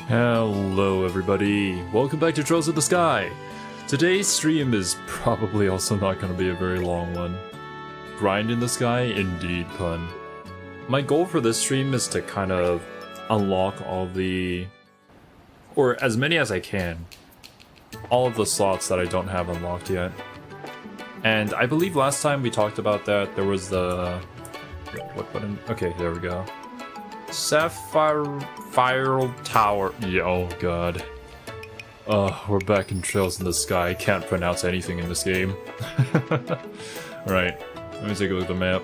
Hello everybody, welcome back to Trails of the Sky. Today's stream is probably also not going to be a very long one. Grind in the sky? Indeed, pun. My goal for this stream is to kind of unlock all the, or as many as I can, all of the slots that I don't have unlocked yet. And I believe last time we talked about that, there was the, what button? Okay, there we go. Sapphire Tower. Yeah, oh god. We're back in Trails in the Sky. I can't pronounce anything in this game. Alright, let me take a look at the map.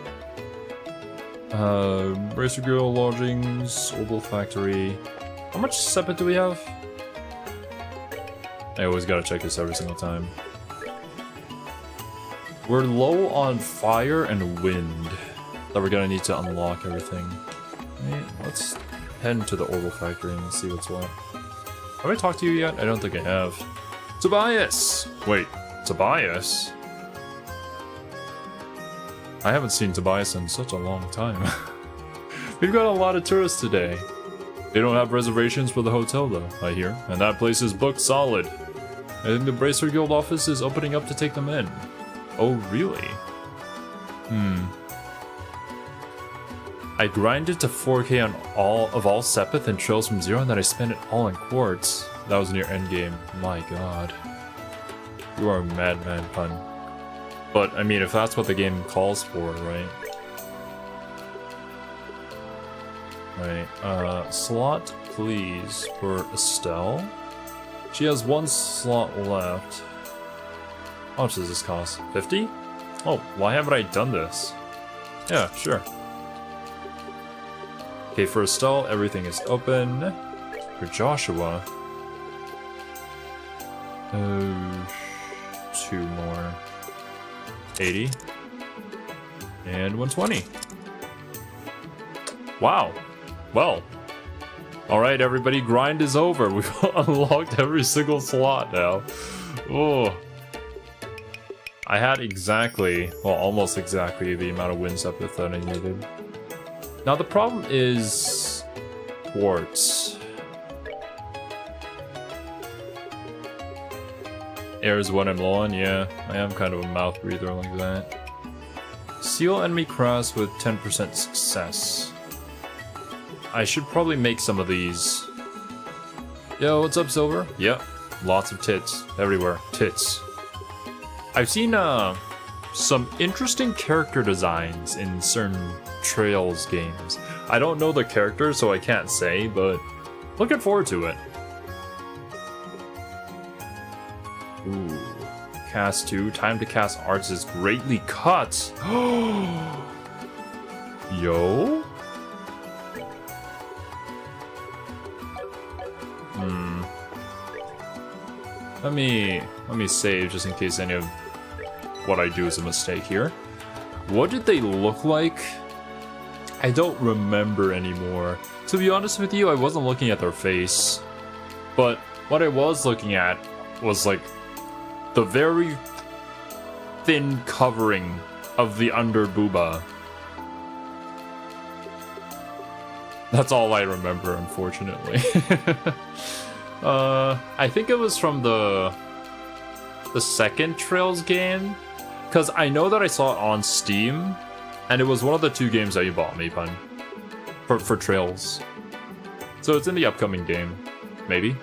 Racer Girl Lodgings, Opal Factory. How much sepet do we have? I always gotta check this every single time. We're low on fire and wind. That we're gonna need to unlock everything. Right, let's head into the Orbital Factory and see what's what. Have I talked to you yet? I don't think I have. Tobias! Wait, Tobias? I haven't seen Tobias in such a long time. We've got a lot of tourists today. They don't have reservations for the hotel though, I hear. And that place is booked solid. I think the Bracer Guild office is opening up to take them in. Oh, really? I grinded to 4k on all Sepith and Trails from 0, and then I spent it all in quartz. That was near endgame. My god. You are a madman, pun. But, I mean, if that's what the game calls for, right? Right, slot, please, for Estelle. She has one slot left. How much does this cost? 50? Oh, why haven't I done this? Yeah, sure. Okay, for Estelle, everything is open. For Joshua... two more. 80. And 120. Wow. Well. Alright, everybody, grind is over. We've unlocked every single slot now. Oh. I had exactly, well, almost exactly the amount of wind sepith that I needed. Now the problem is quartz. Air is what I'm low on, yeah. I am kind of a mouth breather like that. Seal enemy cross with 10% success. I should probably make some of these. Yo, what's up, Silver? Yep, lots of tits everywhere. Tits. I've seen some interesting character designs in certain Trails games. I don't know the characters, so I can't say, but looking forward to it. Ooh. Cast 2. Time to cast arts is greatly cut. Yo? Let me save just in case any of what I do is a mistake here. What did they look like? I don't remember anymore. To be honest with you, I wasn't looking at their face. But what I was looking at was like the very thin covering of the under booba. That's all I remember, unfortunately. I think it was from the second Trails game. Because I know that I saw it on Steam, and it was one of the 2 games that you bought me, pun. For Trails. So it's in the upcoming game. Maybe.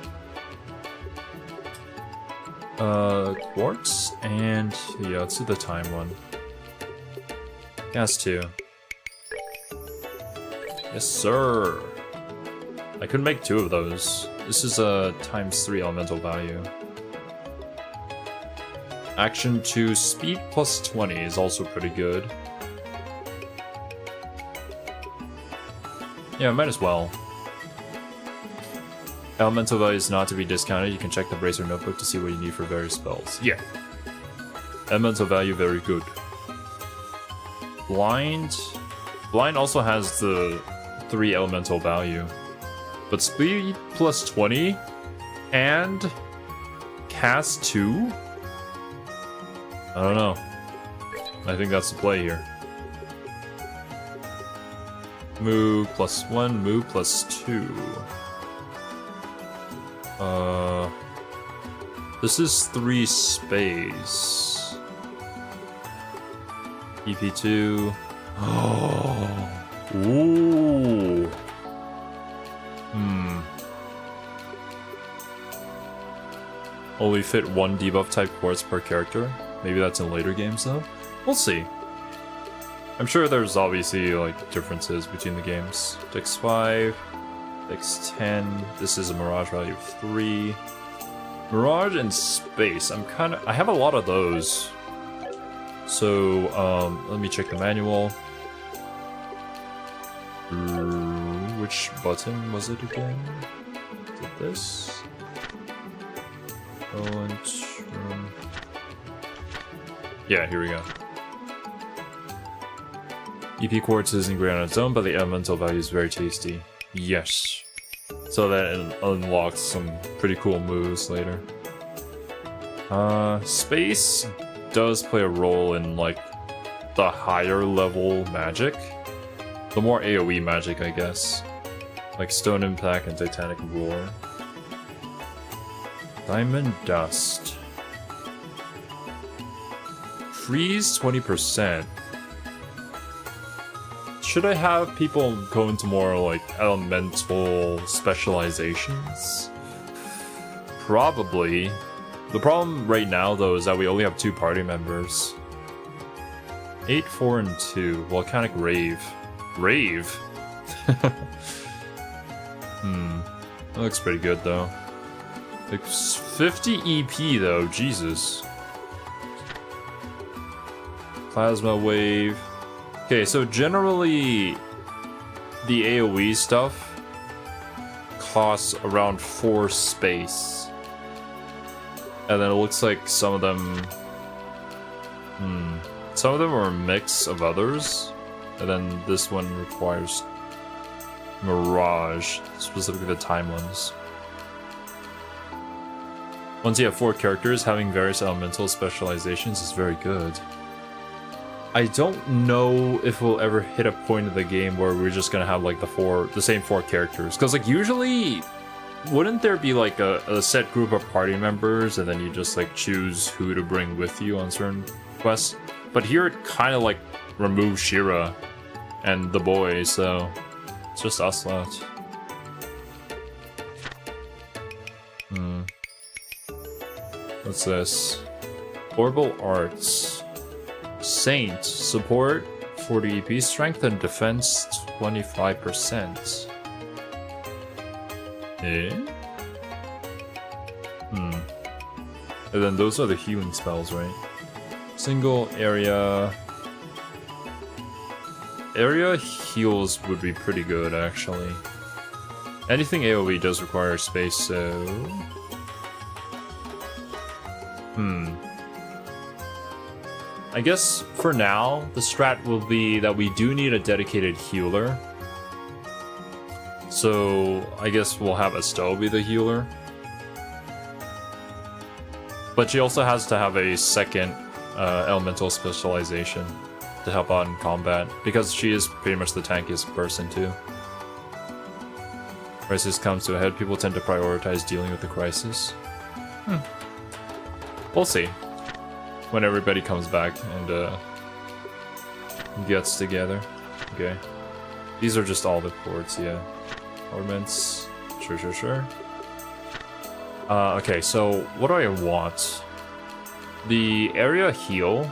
Quartz, and yeah, let's do the time one. Gas 2. Yes, sir. I could make 2 of those. This is a ×3 elemental value. Action 2, speed plus 20 is also pretty good. Yeah, might as well. Elemental value is not to be discounted. You can check the Bracer notebook to see what you need for various spells. Yeah. Elemental value, very good. Blind. Blind also has the 3 elemental value. But speed plus 20 and cast 2? I don't know. I think that's the play here. Move plus 1, move plus 2. This is 3 space. EP2. Oh. Ooh. Only fit 1 debuff type quartz per character. Maybe that's in later games though. We'll see. I'm sure there's obviously like differences between the games. Dex 5, Dex 10. This is a Mirage value of 3. Mirage and Space. I have a lot of those. So let me check the manual. Which button was it again? Is it this? Yeah, here we go. EP quartz isn't great on its own, but the elemental value is very tasty. Yes. So that it unlocks some pretty cool moves later. Space does play a role in like the higher level magic. The more AoE magic, I guess. Like Stone Impact and Titanic Roar. Diamond Dust. Freeze 20%. Should I have people go into more like elemental specializations? Probably. The problem right now though is that we only have 2 party members. 8, 4, and 2. Volcanic Rave. Rave? That looks pretty good though. Like 50 EP though, Jesus. Plasma Wave. Okay, so generally the AoE stuff costs around 4 space. And then it looks like some of them are a mix of others. And then this one requires Mirage, specifically the time ones. Once you have 4 characters, having various elemental specializations is very good. I don't know if we'll ever hit a point of the game where we're just gonna have like the same 4 characters. Because like usually, wouldn't there be like a set group of party members and then you just like choose who to bring with you on certain quests? But here it kind of like removes Shira and the boy, so it's just us left. What's this? Orbital Arts. Saint. Support 40 EP. Strength and defense 25%. And then those are the healing spells, right? Single area. Area heals would be pretty good, actually. Anything AoE does require space, so... I guess, for now, the strat will be that we do need a dedicated healer. So, I guess we'll have Estelle be the healer. But she also has to have a second elemental specialization to help out in combat, because she is pretty much the tankiest person too. Crisis comes to a head, people tend to prioritize dealing with the crisis. We'll see. When everybody comes back and gets together. Okay. These are just all the chords, yeah. Ornaments. Sure. Okay, so what do I want? The area heal.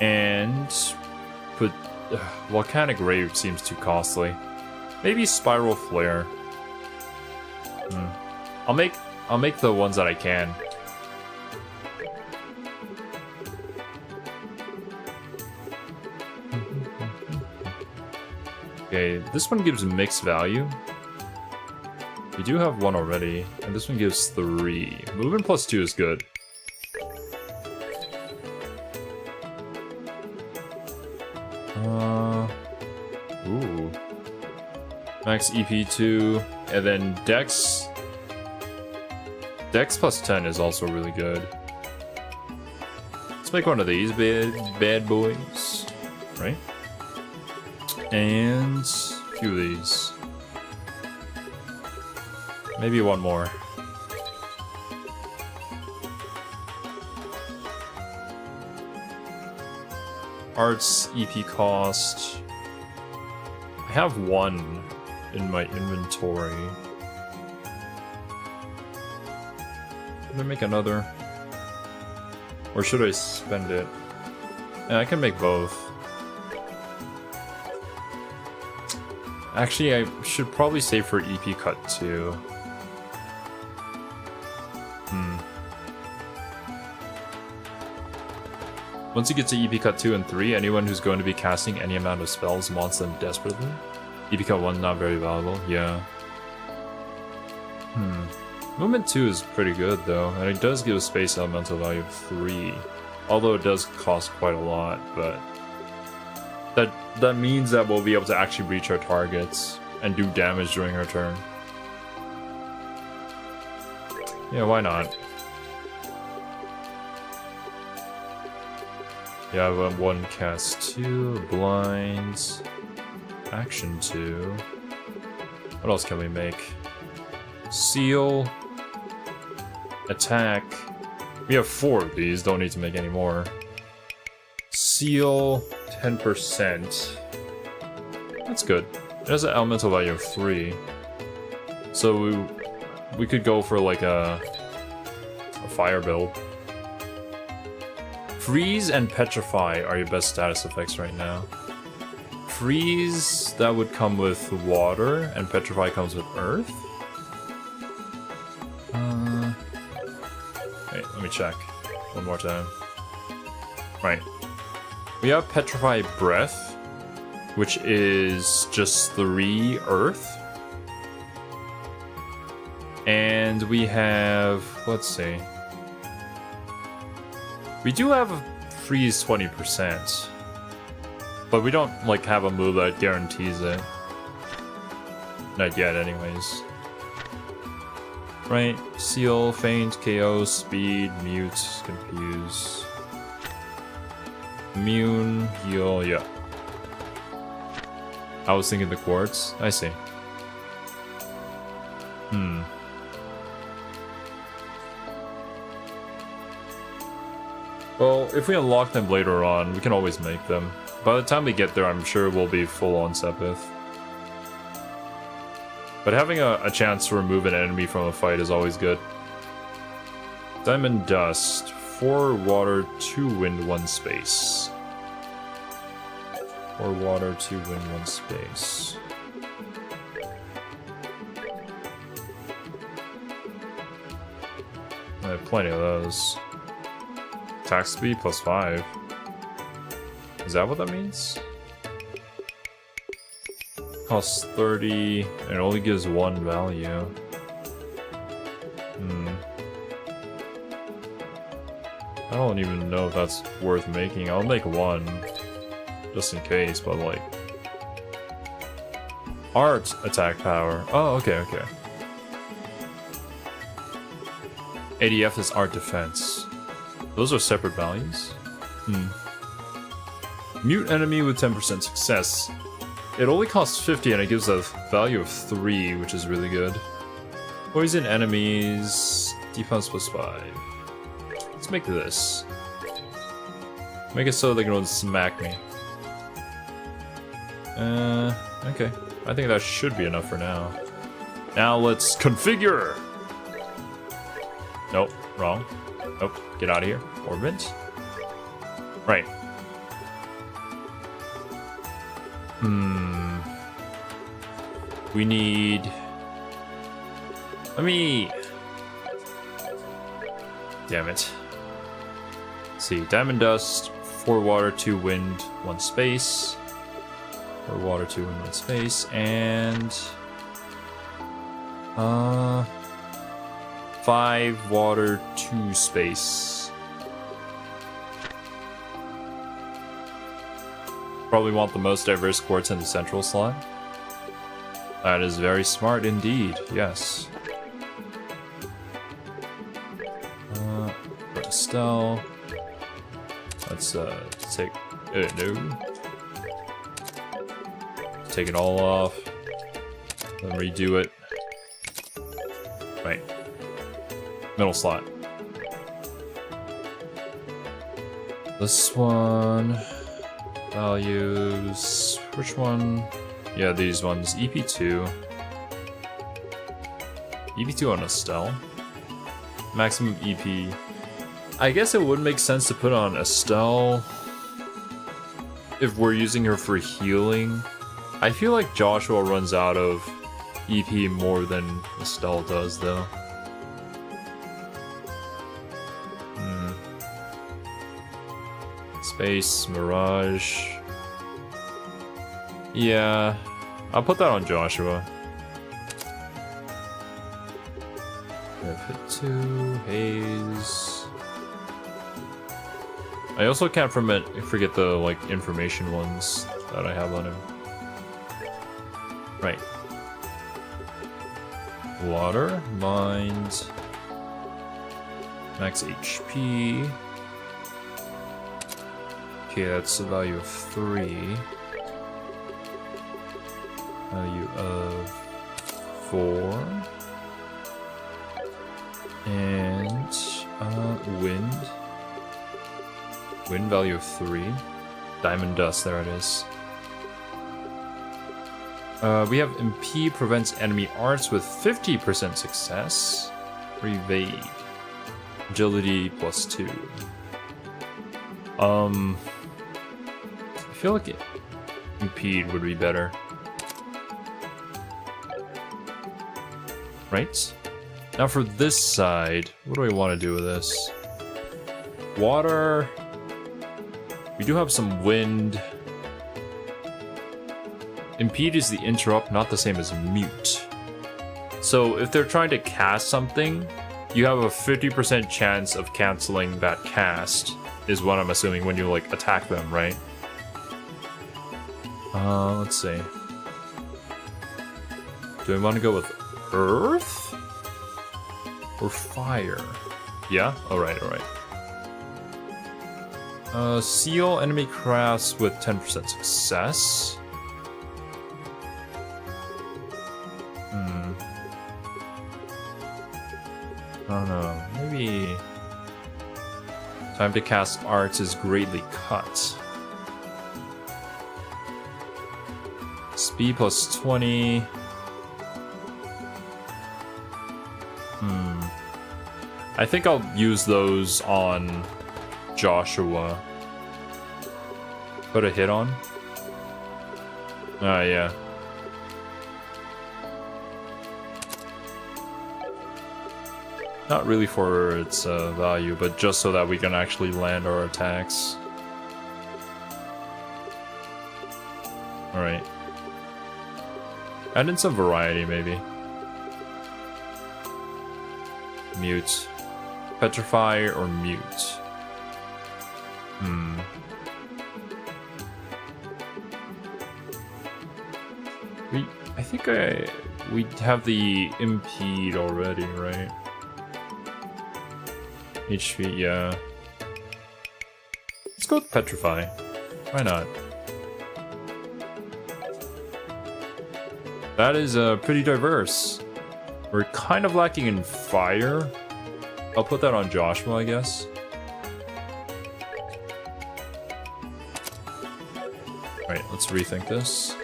And put Volcanic Rave seems too costly. Maybe Spiral Flare. I'll make the ones that I can. Okay, this one gives mixed value. We do have one already, and this one gives 3. Movement plus 2 is good. Ooh. Max EP2, and then Dex. Dex plus 10 is also really good. Let's make one of these bad boys, right? And a few of these. Maybe one more. Arts, EP cost. I have one in my inventory. Can I make another? Or should I spend it? Yeah, I can make both. Actually, I should probably save for EP cut 2. Once you get to EP cut 2 and 3, anyone who's going to be casting any amount of spells wants them desperately. EP cut 1 not very valuable, yeah. Movement 2 is pretty good though, and it does give a space elemental value of 3. Although it does cost quite a lot, but that means that we'll be able to actually reach our targets and do damage during our turn. Yeah, why not? Yeah, I have 1 cast 2, blinds, action 2. What else can we make? Seal, attack. We have 4 of these, don't need to make any more. Seal, 10%. That's good. It has an elemental value of 3. So we could go for like a fire build. Freeze and Petrify are your best status effects right now. Freeze, that would come with water, and Petrify comes with earth. Wait, let me check one more time. Right. We have Petrify Breath, which is just 3 earth. And we have, let's see. We do have a freeze 20%, but we don't like have a move that guarantees it. Not yet anyways. Right, seal, feint, KO, speed, mute, confuse. Immune, heal, yeah. I was thinking the quartz, I see. Well, if we unlock them later on, we can always make them. By the time we get there, I'm sure we'll be full on Sepith. But having a chance to remove an enemy from a fight is always good. Diamond Dust. 4 water, 2 wind, 1 space. 4 water, 2 wind, 1 space. I have plenty of those. Attack speed plus 5. Is that what that means? Costs 30 and it only gives 1 value. I don't even know if that's worth making. I'll make 1 just in case, but like art attack power. Oh, okay. ADF is art defense. Those are separate values? Mute enemy with 10% success. It only costs 50 and it gives a value of 3, which is really good. Poison enemies, defense plus 5. Let's make this. Make it so they can smack me. Okay. I think that should be enough for now. Now let's configure! Nope, wrong. Nope, get out of here. Orbit. Right. We need... Damn it. Let's see, Diamond Dust, 4 water, 2 wind, 1 space. 4 water, 2 wind, 1 space, and... 5 water, 2 space. Probably want the most diverse quartz in the central slot. That is very smart indeed, yes. Estelle. Let's take... no. Take it all off. Then redo it. Right. Middle slot. This one. Values. Which one? Yeah, these ones. EP2. EP2 on Estelle. Maximum EP. I guess it would make sense to put on Estelle if we're using her for healing. I feel like Joshua runs out of EP more than Estelle does, though. Space, Mirage. Yeah, I'll put that on Joshua. Hit 2, Haze. I also can't forget the like information ones that I have on him. Right. Water, mind, max HP. Okay, that's the value of 3. Value of 4. And wind. Wind value of 3. Diamond dust, there it is. We have MP prevents enemy arts with 50% success. Evade. Agility plus 2. I feel like impede would be better. Right? Now for this side, what do we want to do with this? Water. We do have some wind. Impede is the interrupt, not the same as mute. So if they're trying to cast something, you have a 50% chance of canceling that cast, is what I'm assuming when you like attack them, right? Let's see. Do we want to go with earth? Or fire? Yeah? Alright, alright. Seal enemy crafts with 10% success. I don't know. Maybe time to cast arts is greatly cut. Speed plus 20. I think I'll use those on Joshua. Put a hit on? Yeah. Not really for its value, but just so that we can actually land our attacks. Alright. Add in some variety, maybe. Mute. Petrify or mute? I think we have the impede already, right? HP, yeah. Let's go with Petrify. Why not? That is pretty diverse. We're kind of lacking in fire. I'll put that on Joshua, I guess. Right, let's rethink this.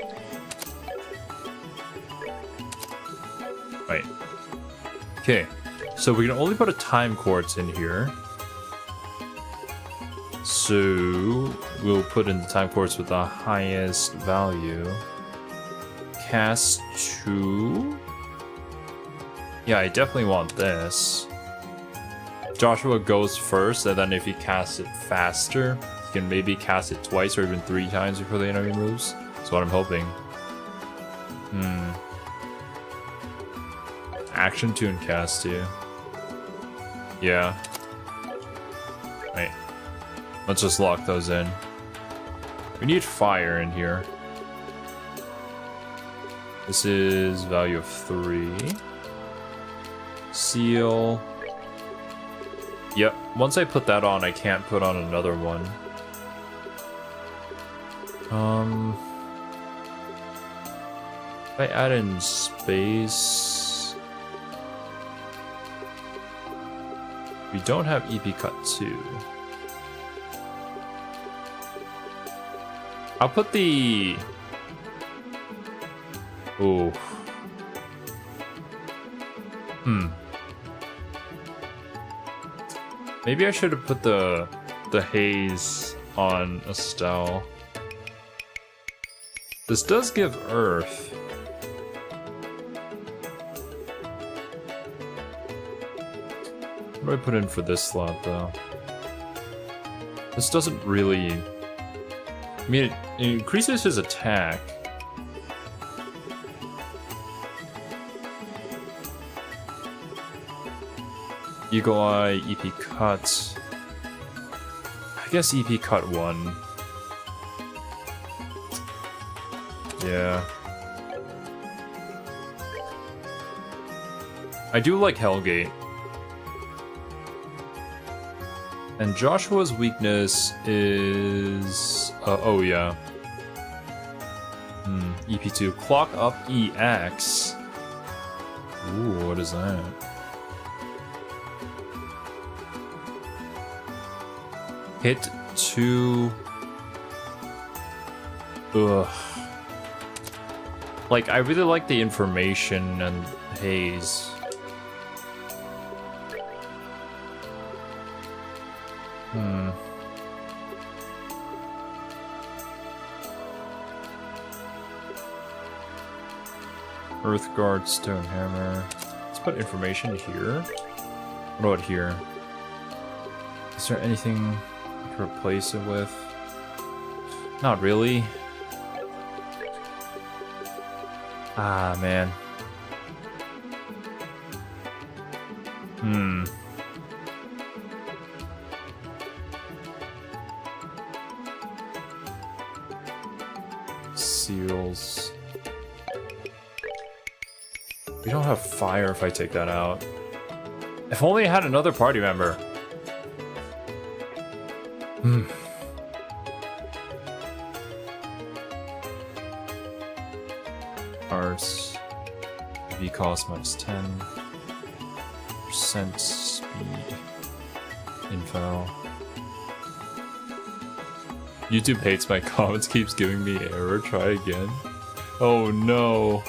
Right. Okay. So we can only put a time quartz in here. So we'll put in the time quartz with the highest value. Cast 2. Yeah, I definitely want this. Joshua goes first, and then if he casts it faster, he can maybe cast it twice or even 3 times before the enemy moves. That's what I'm hoping. Action 2 and cast 2. Yeah. Right. Let's just lock those in. We need fire in here. This is value of 3. Seal. Yep. Once I put that on, I can't put on another one. If I add in space... We don't have EP Cut 2. I'll put the... Oh. Maybe I should have put the haze on Estelle. This does give Earth. What do I put in for this slot, though? This doesn't really... I mean, it increases his attack. Eagle Eye, EP Cut. I guess EP Cut 1. Yeah. I do like Hellgate. And Joshua's weakness is... oh, yeah. EP2. Clock up EX. Ooh, what is that? Hit 2... Ugh. Like, I really like the information and haze. Earthguard, Stone Hammer. Let's put information here. What about here? Is there anything I can replace it with? Not really. Ah, man. Seals. We don't have fire if I take that out. If only I had another party member. Arts. V cost minus 10%. Speed. Info. YouTube hates my comments, keeps giving me error. Try again. Oh no.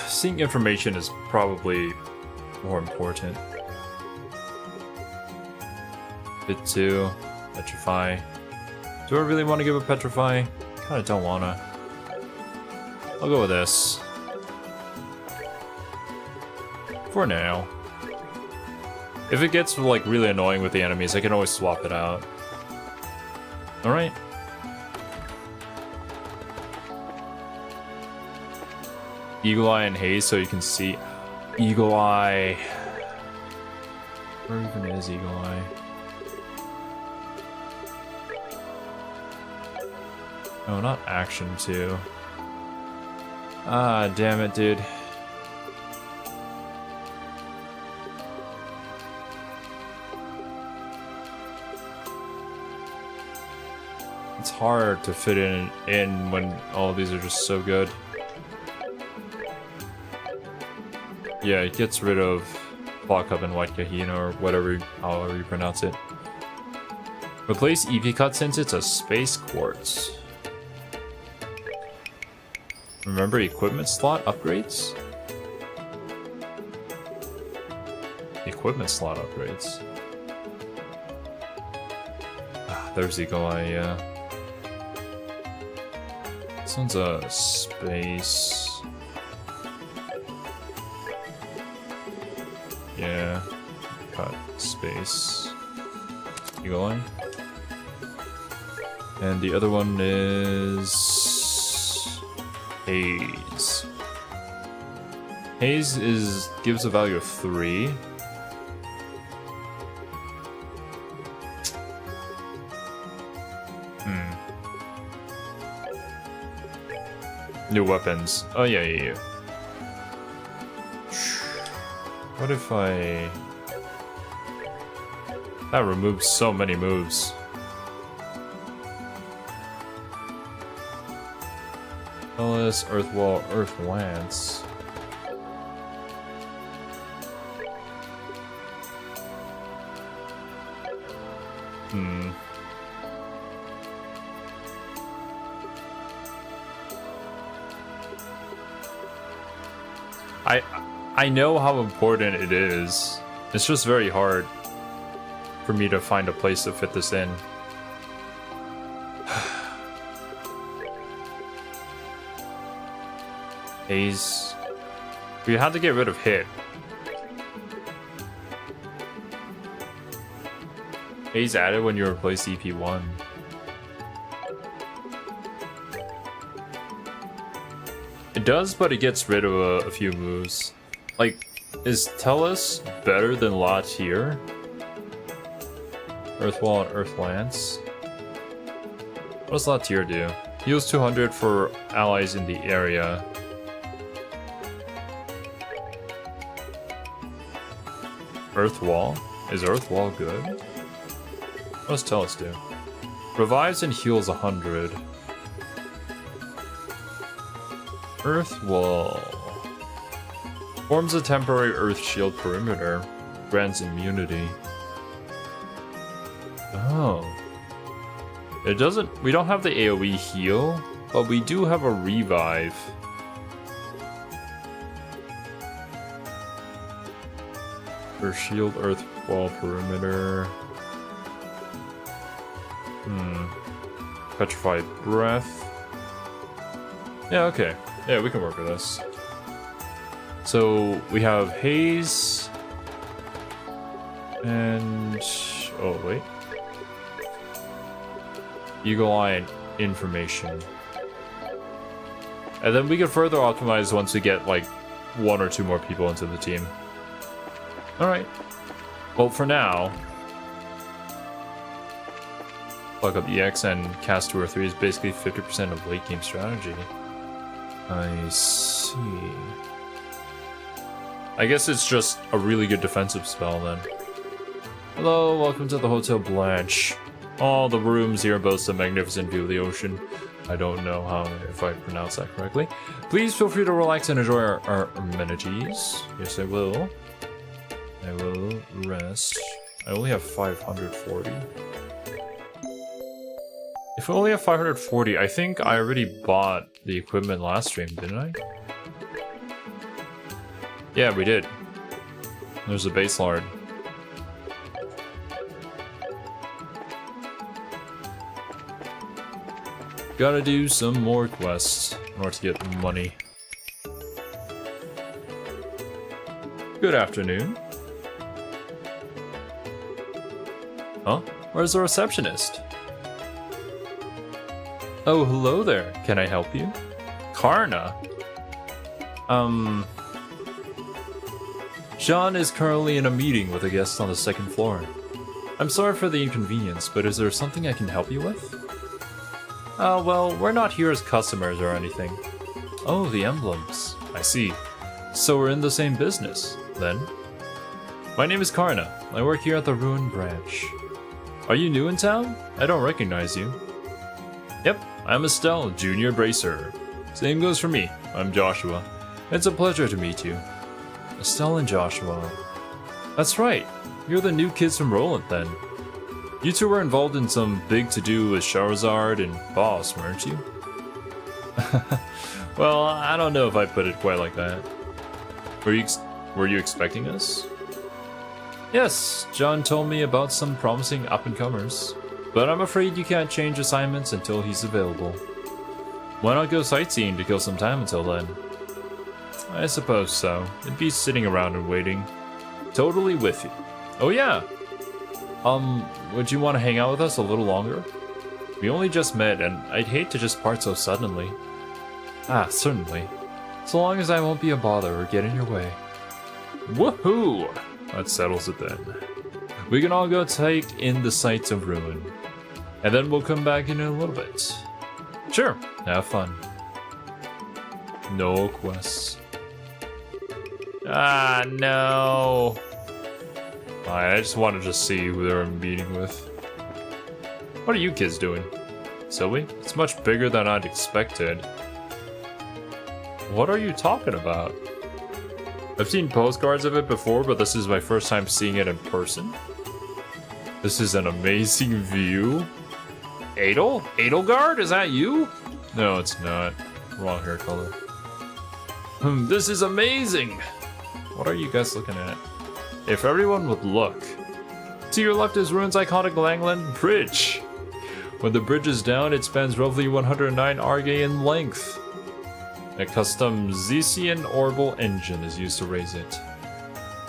Seeing information is probably more important. Bit 2, Petrify. Do I really want to give a Petrify? Kinda don't wanna. I'll go with this. For now. If it gets like really annoying with the enemies, I can always swap it out. Alright. Eagle Eye and Haze so you can see. Eagle Eye. Where even is Eagle Eye? No, not Action 2. Ah, damn it, dude. It's hard to fit in when all of these are just so good. Yeah, it gets rid of Block Up and White Kahina or whatever, however you pronounce it. Replace EP Cut since it's a Space Quartz. Remember equipment slot upgrades? Equipment slot upgrades. Ah, there's Eagle Eye, yeah. This one's a space. Yeah. Cut space. Eagle Eye. And the other one is Haze. Haze gives a value of 3. New weapons. Oh yeah. What if I... That removes so many moves. Ellis, Earthwall, Earth Lance. I know how important it is. It's just very hard for me to find a place to fit this in. Haze. We had to get rid of hit. Haze added when you replace EP1. It does, but it gets rid of a few moves. Like, is Tellus better than La Tier? Earthwall and Earth Lance. What does La Tier do? Heals 200 for allies in the area. Earthwall? Is Earthwall good? What does Tellus do? Revives and heals 100. Earthwall. Forms a temporary earth shield perimeter. Grants immunity. Oh. It doesn't... We don't have the AoE heal, but we do have a revive. For shield earth wall perimeter. Petrified breath. Yeah, okay. Yeah, we can work with this. So we have Haze. And... oh, wait. Eagle Eye and Information. And then we can further optimize once we get, like, 1 or 2 more people into the team. Alright. Well, for now... plug up EX and cast 2 or 3 is basically 50% of late game strategy. I see. I guess it's just a really good defensive spell then. Hello, welcome to the Hotel Blanche. All the rooms here boast a magnificent view of the ocean. I don't know if I pronounced that correctly. Please feel free to relax and enjoy our amenities. Yes, I will. I will rest. I only have 540. If we only have 540, I think I already bought the equipment last stream, didn't I? Yeah, we did. There's a base lard. Gotta do some more quests in order to get money. Good afternoon. Huh? Where's the receptionist? Oh, hello there. Can I help you? Karna? Jean is currently in a meeting with a guest on the 2nd floor. I'm sorry for the inconvenience, but is there something I can help you with? Well, we're not here as customers or anything. Oh, the emblems. I see. So we're in the same business, then? My name is Karna. I work here at the Ruin Branch. Are you new in town? I don't recognize you. Yep, I'm Estelle, Junior Bracer. Same goes for me. I'm Joshua. It's a pleasure to meet you. Estelle and Joshua. That's right. You're the new kids from Roland, then. You two were involved in some big to-do with Charizard and Boss, weren't you? Well, I don't know if I put it quite like that. Were you expecting us? Yes, John told me about some promising up-and-comers. But I'm afraid you can't change assignments until he's available. Why not go sightseeing to kill some time until then? I suppose so. It'd be sitting around and waiting. Totally with you. Oh yeah! Would you want to hang out with us a little longer? We only just met, and I'd hate to just part so suddenly. Ah, certainly. So long as I won't be a bother or get in your way. Woohoo! That settles it then. We can all go take in the sights of Ruin. And then we'll come back in a little bit. Sure, have fun. No quests. Ah, no. I just wanted to see who they were meeting with. What are you kids doing? Zoe? It's much bigger than I'd expected. What are you talking about? I've seen postcards of it before, but this is my first time seeing it in person. This is an amazing view. Adel? Adelgard? Is that you? No, it's not. Wrong hair color. This is amazing! What are you guys looking at? If everyone would look. To your left is Ruin's iconic Langland Bridge. When the bridge is down, it spans roughly 109 Arge in length. A custom Zesian orbital engine is used to raise it.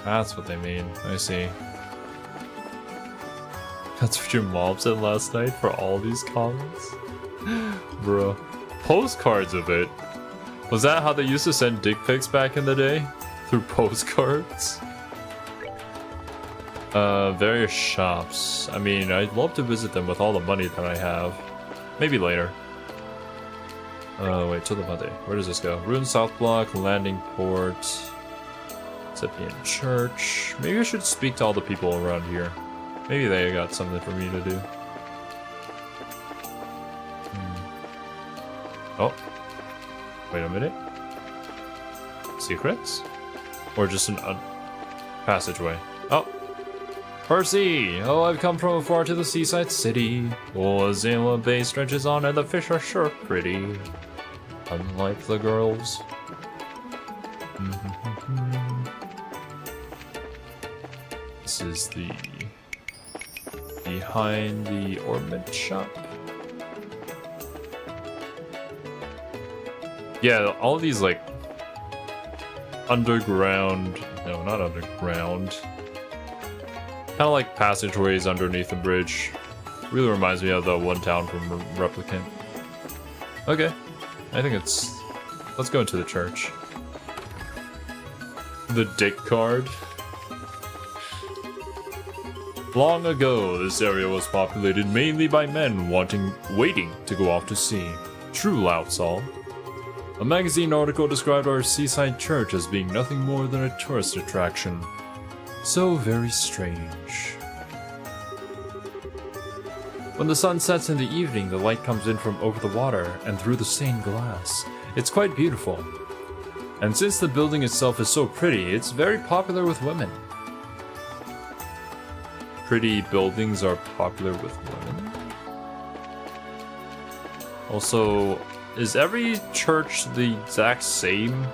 That's what they mean. I see. That's what your mom said last night for all these comments? Bro. Postcards of it? Was that how they used to send dick pics back in the day? Through postcards? Various shops. I mean, I'd love to visit them with all the money that I have. Maybe later. Wait, to the Monday. Where does this go? Ruin South Block, Landing Port, Septian Church. Maybe I should speak to all the people around here. Maybe they got something for me to do. Oh. Wait a minute. Secrets? Or just an passageway? Oh. Percy! Oh, I've come from afar to the seaside city. Oh, Azela Bay stretches on and the fish are sure pretty. Unlike the girls. This is the... behind the ornament shop. Yeah, all of these, like, underground... No, not underground. Kind of like passageways underneath the bridge. Really reminds me of the one town from Replicant. Okay. I think it's... Let's go into the church. The dick card. Long ago, this area was populated mainly by men waiting to go off to sea. True, Loutsall. A magazine article described our seaside church as being nothing more than a tourist attraction. So very strange. When the sun sets in the evening, the light comes in from over the water and through the stained glass. It's quite beautiful. And since the building itself is so pretty, it's very popular with women. Pretty buildings are popular with women? Also, is every church the exact same?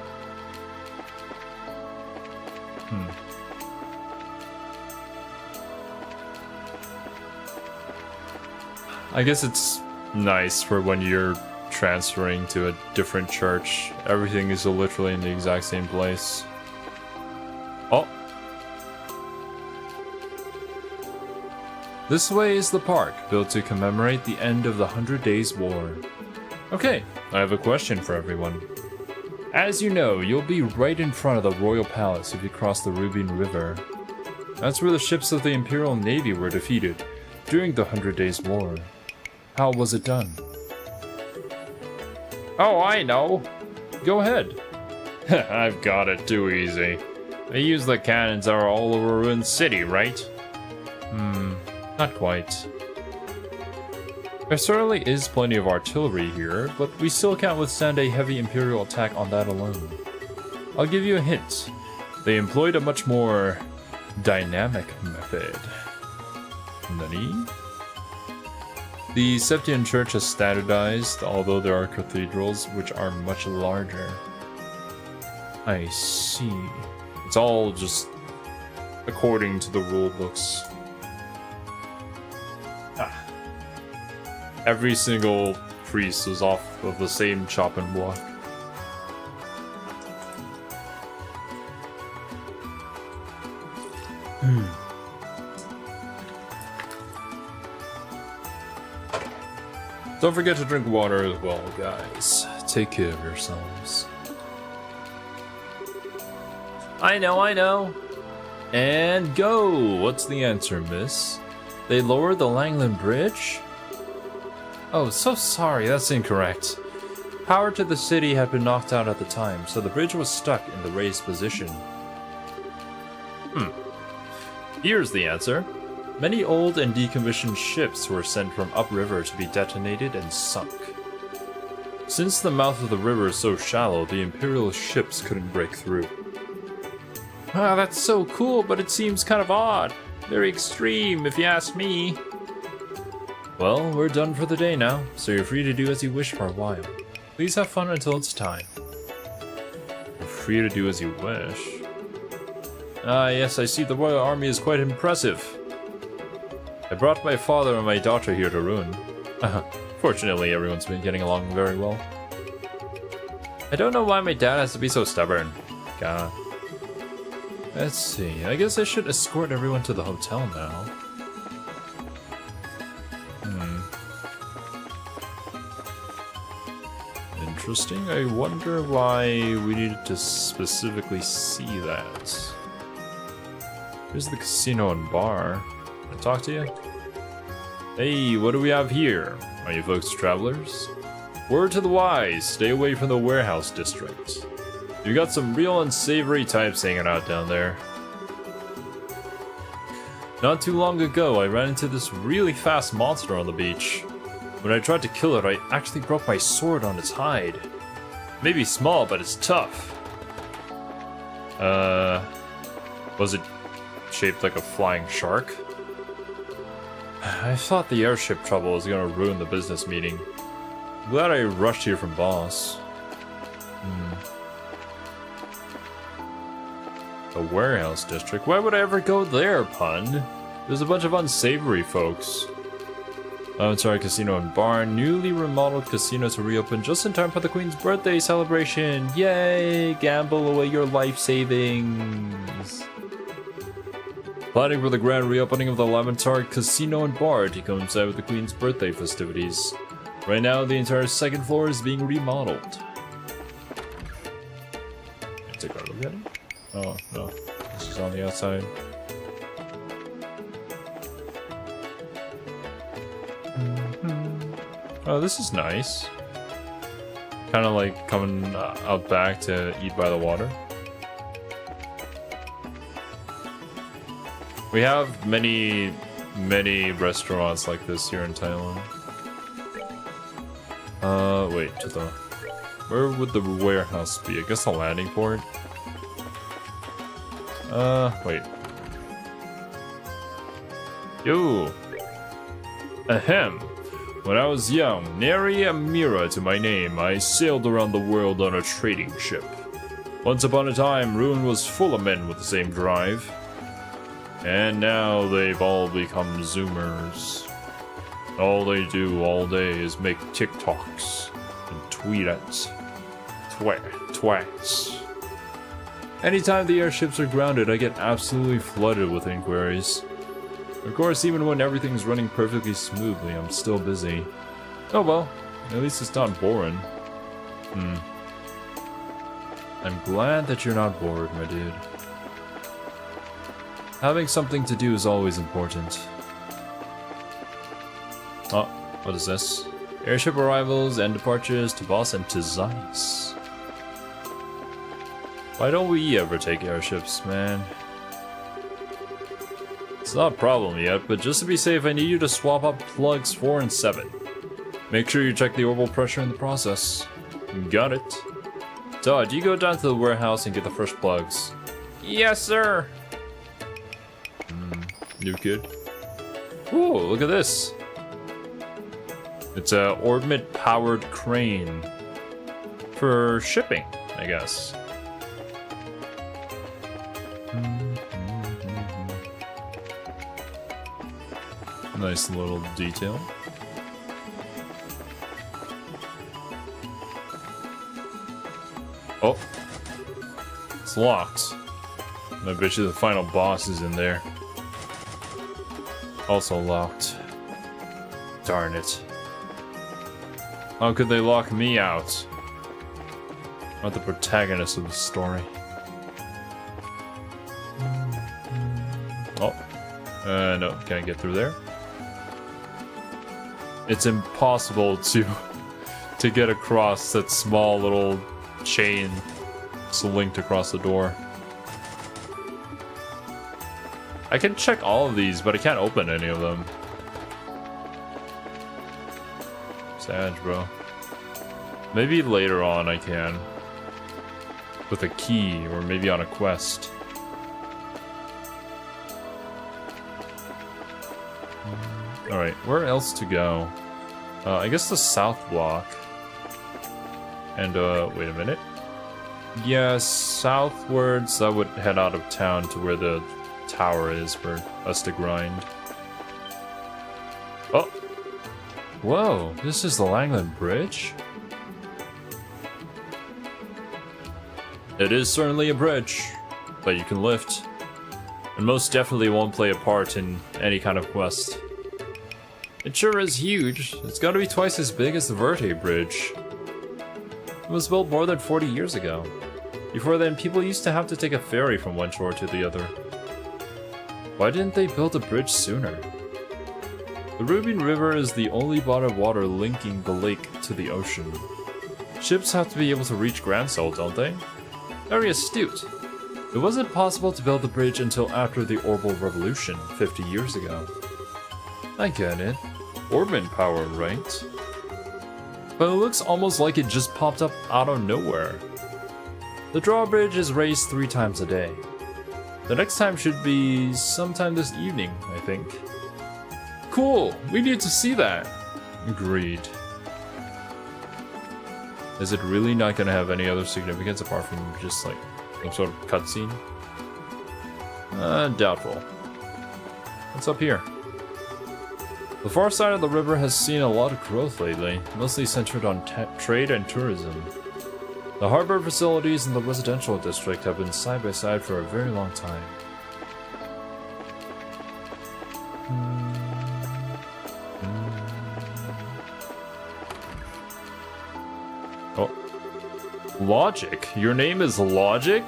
I guess it's nice for when you're transferring to a different church. Everything is literally in the exact same place. Oh. This way is the park, built to commemorate the end of the 100 Days War. Okay, I have a question for everyone. As you know, you'll be right in front of the Royal Palace if you cross the Rubin River. That's where the ships of the Imperial Navy were defeated during the 100 Days War. How was it done? Oh, I know. Go ahead. I've got it too easy. They use the cannons that are all over Ruin City, right? Not quite. There certainly is plenty of artillery here, but we still can't withstand a heavy Imperial attack on that alone. I'll give you a hint. They employed a much more dynamic method. Nani? The Septian Church is standardized, although there are cathedrals which are much larger. I see. It's all just according to the rule books. Every single priest is off of the same chopping block. Don't forget to drink water as well, guys. Take care of yourselves. I know. And go! What's the answer, miss? They lowered the Langland Bridge? Oh, so sorry, that's incorrect. Power to the city had been knocked out at the time, so the bridge was stuck in the raised position. Here's the answer. Many old and decommissioned ships were sent from upriver to be detonated and sunk. Since the mouth of the river is so shallow, the Imperial ships couldn't break through. Ah, that's so cool, but it seems kind of odd. Very extreme, if you ask me. Well, we're done for the day now, so you're free to do as you wish for a while. Please have fun until it's time. You're free to do as you wish. Ah, yes, I see the royal army is quite impressive. I brought my father and my daughter here to ruin. Fortunately, everyone's been getting along very well. I don't know why my dad has to be so stubborn. God. Let's see, I guess I should escort everyone to the hotel now. Interesting. I wonder why we needed to specifically see that. Here's the casino and bar. Can I talk to you? Hey, what do we have here? Are you folks travelers? Word to the wise, stay away from the warehouse district. You got some real unsavory types hanging out down there. Not too long ago, I ran into this really fast monster on the beach. When I tried to kill it, I actually broke my sword on its hide. Maybe small, but it's tough. Was it shaped like a flying shark? I thought the airship trouble was gonna ruin the business meeting. I'm glad I rushed here from boss. A warehouse district? Why would I ever go there, pun? There's a bunch of unsavory folks. Sorry, casino and bar. Newly remodeled casino to reopen just in time for the Queen's birthday celebration. Yay! Gamble away your life savings. Planning for the grand reopening of the Lamentar Casino and Bar to coincide with the Queen's birthday festivities. Right now, the entire second floor is being remodeled. Take a look at it. Oh, no. This is on the outside. Oh, this is nice. Kind of like coming out back to eat by the water. We have many restaurants like this here in Thailand. Wait, where would the warehouse be? I guess the landing port? Wait. Yo! Ahem! When I was young, nary a mira to my name, I sailed around the world on a trading ship. Once upon a time, Ruin was full of men with the same drive. And now they've all become Zoomers. All they do all day is make TikToks and tweet-ets. Twats. Anytime the airships are grounded, I get absolutely flooded with inquiries. Of course, even when everything's running perfectly smoothly, I'm still busy. Oh well, at least it's not boring. I'm glad that you're not bored, my dude. Having something to do is always important. Oh, what is this? Airship arrivals and departures to Boss and to Zeiss. Why don't we ever take airships, man? It's not a problem yet, but just to be safe, I need you to swap up plugs 4 and 7. Make sure you check the orbital pressure in the process. Got it. Todd, you go down to the warehouse and get the fresh plugs. Yes, sir! New kid. Ooh, look at this. It's a Orbit powered crane. For shipping, I guess. Nice little detail. Oh, it's locked. I bet you the final boss is in there. Also locked. Darn it. How could they lock me out? I'm not the protagonist of the story. Oh. No, can't get through there. It's impossible to get across that small little chain that's linked across the door. I can check all of these, but I can't open any of them. Sad, bro. Maybe later on I can. With a key, or maybe on a quest. Alright, where else to go? I guess the south block. And, wait a minute. Yeah, southwards, I would head out of town to where the tower is for us to grind. Oh! Whoa, this is the Langland Bridge? It is certainly a bridge that you can lift. And most definitely won't play a part in any kind of quest. It sure is huge. It's gotta be twice as big as the Verte Bridge. It was built more than 40 years ago. Before then, people used to have to take a ferry from one shore to the other. Why didn't they build a bridge sooner? The Rubin River is the only body of water linking the lake to the ocean. Ships have to be able to reach Gransol, don't they? Very astute. It wasn't possible to build the bridge until after the Orbital Revolution, 50 years ago. I get it. Orban power, right? But it looks almost like it just popped up out of nowhere. The drawbridge is raised 3 times a day. The next time should be sometime this evening, I think. Cool! We need to see that! Agreed. Is it really not gonna have any other significance apart from just like some sort of cutscene? Doubtful. What's up here? The far side of the river has seen a lot of growth lately, mostly centered on trade and tourism. The harbor facilities in the residential district have been side by side for a very long time. Oh. Logic? Your name is Logic?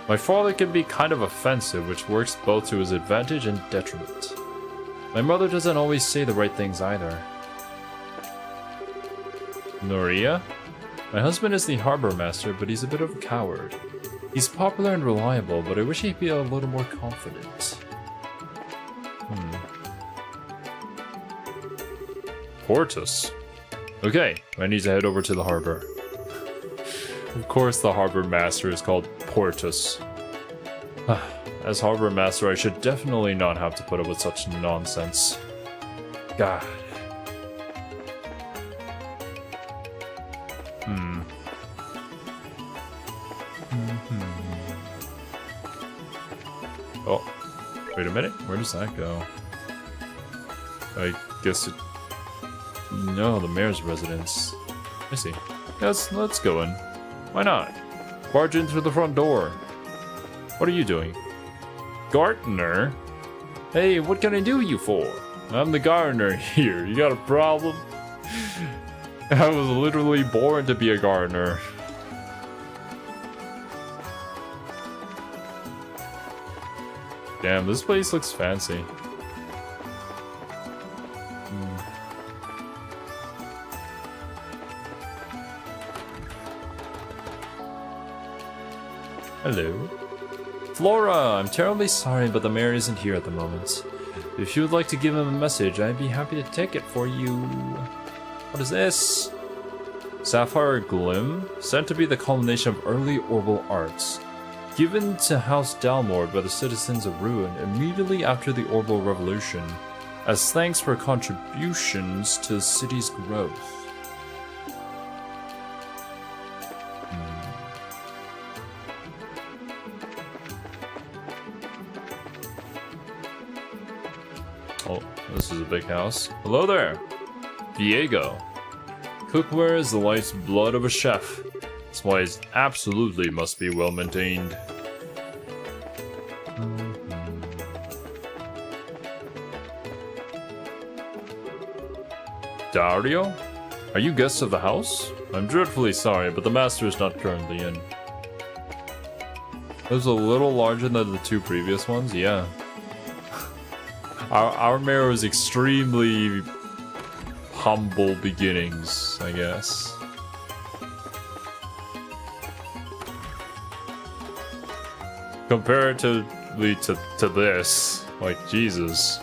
My father can be kind of offensive, which works both to his advantage and detriment. My mother doesn't always say the right things either. Noria? My husband is the harbor master, but he's a bit of a coward. He's popular and reliable, but I wish he'd be a little more confident. Portus. Okay, I need to head over to the harbor. Of course the harbor master is called Portus. As harbor master, I should definitely not have to put up with such nonsense. God. Oh, wait a minute. Where does that go? I guess it... No, the mayor's residence. I see. Yes, let's go in. Why not? Barge in through the front door. What are you doing? Gardener? Hey, what can I do you for? I'm the gardener here. You got a problem? I was literally born to be a gardener. Damn, this place looks fancy. Hello. Flora, I'm terribly sorry, but the mayor isn't here at the moment. If you would like to give him a message, I'd be happy to take it for you. What is this? Sapphire Glim, said to be the culmination of early Orbital arts, given to House Dalmord by the citizens of Ruin immediately after the Orbital Revolution, as thanks for contributions to the city's growth. Oh, this is a big house. Hello there! Diego. Cookware is the life's blood of a chef. That's why it absolutely must be well maintained. Dario? Are you guests of the house? I'm dreadfully sorry, but the master is not currently in. It was a little larger than the 2 previous ones, yeah. Our mayor was extremely humble beginnings, I guess. Comparatively to this, like, Jesus.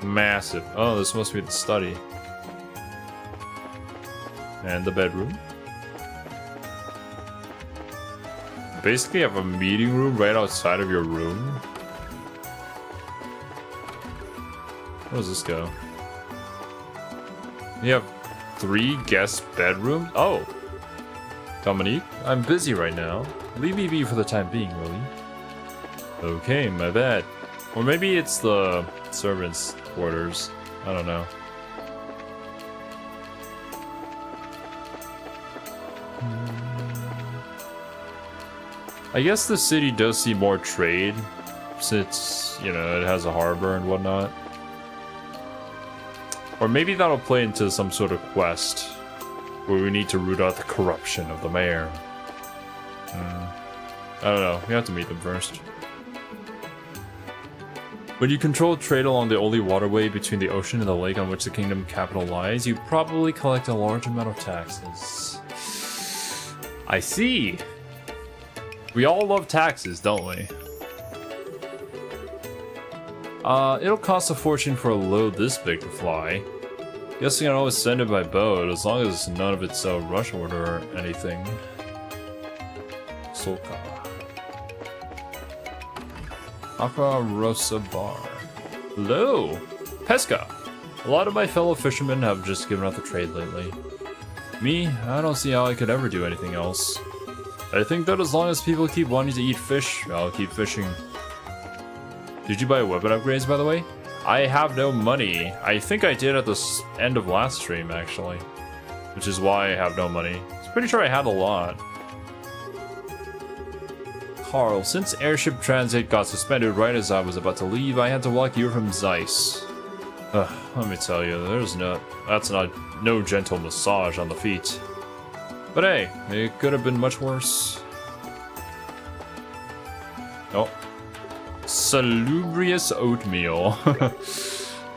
Massive. Oh, this must be the study. And the bedroom. Basically, you have a meeting room right outside of your room. Where does this go? You have 3 guest bedrooms? Oh! Dominique, I'm busy right now. Leave me be for the time being, really. Okay, my bad. Or maybe it's the servants' quarters. I don't know. I guess the city does see more trade, since, you know, it has a harbor and whatnot. Or maybe that'll play into some sort of quest, where we need to root out the corruption of the mayor. I don't know, we have to meet them first. When you control trade along the only waterway between the ocean and the lake on which the kingdom capital lies, you probably collect a large amount of taxes. I see! We all love taxes, don't we? It'll cost a fortune for a load this big to fly. Guess you can always send it by boat, as long as none of it's a rush order or anything. Soka. Aqua Rosa Bar. Hello! Pesca! A lot of my fellow fishermen have just given up the trade lately. Me, I don't see how I could ever do anything else. I think that as long as people keep wanting to eat fish, I'll keep fishing. Did you buy weapon upgrades, by the way? I have no money. I think I did at the end of last stream, actually. Which is why I have no money. I'm pretty sure I had a lot. Carl, since airship transit got suspended right as I was about to leave, I had to walk you from Zeiss. Let me tell you, that's not no gentle massage on the feet. But hey, it could have been much worse. Oh. Salubrious oatmeal.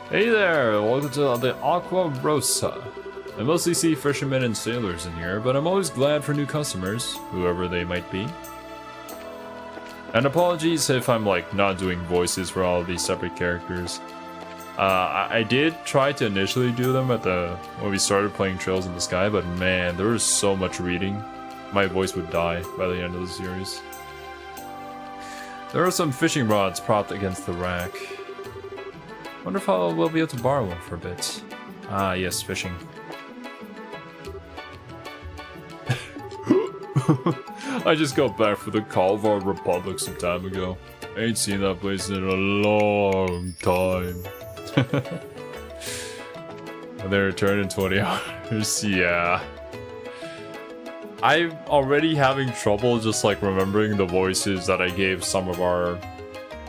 Hey there, welcome to the Aqua Rosa. I mostly see fishermen and sailors in here, but I'm always glad for new customers, whoever they might be. And apologies if I'm like not doing voices for all of these separate characters. I did try to initially do them when we started playing Trails in the Sky, but man, there was so much reading. My voice would die by the end of the series. There are some fishing rods propped against the rack. Wonder if we'll be able to borrow one for a bit. Ah, yes, fishing. I just got back from the Kalvar Republic some time ago. I ain't seen that place in a long time. And they return in 20 hours, yeah. I'm already having trouble just like remembering the voices that I gave some of our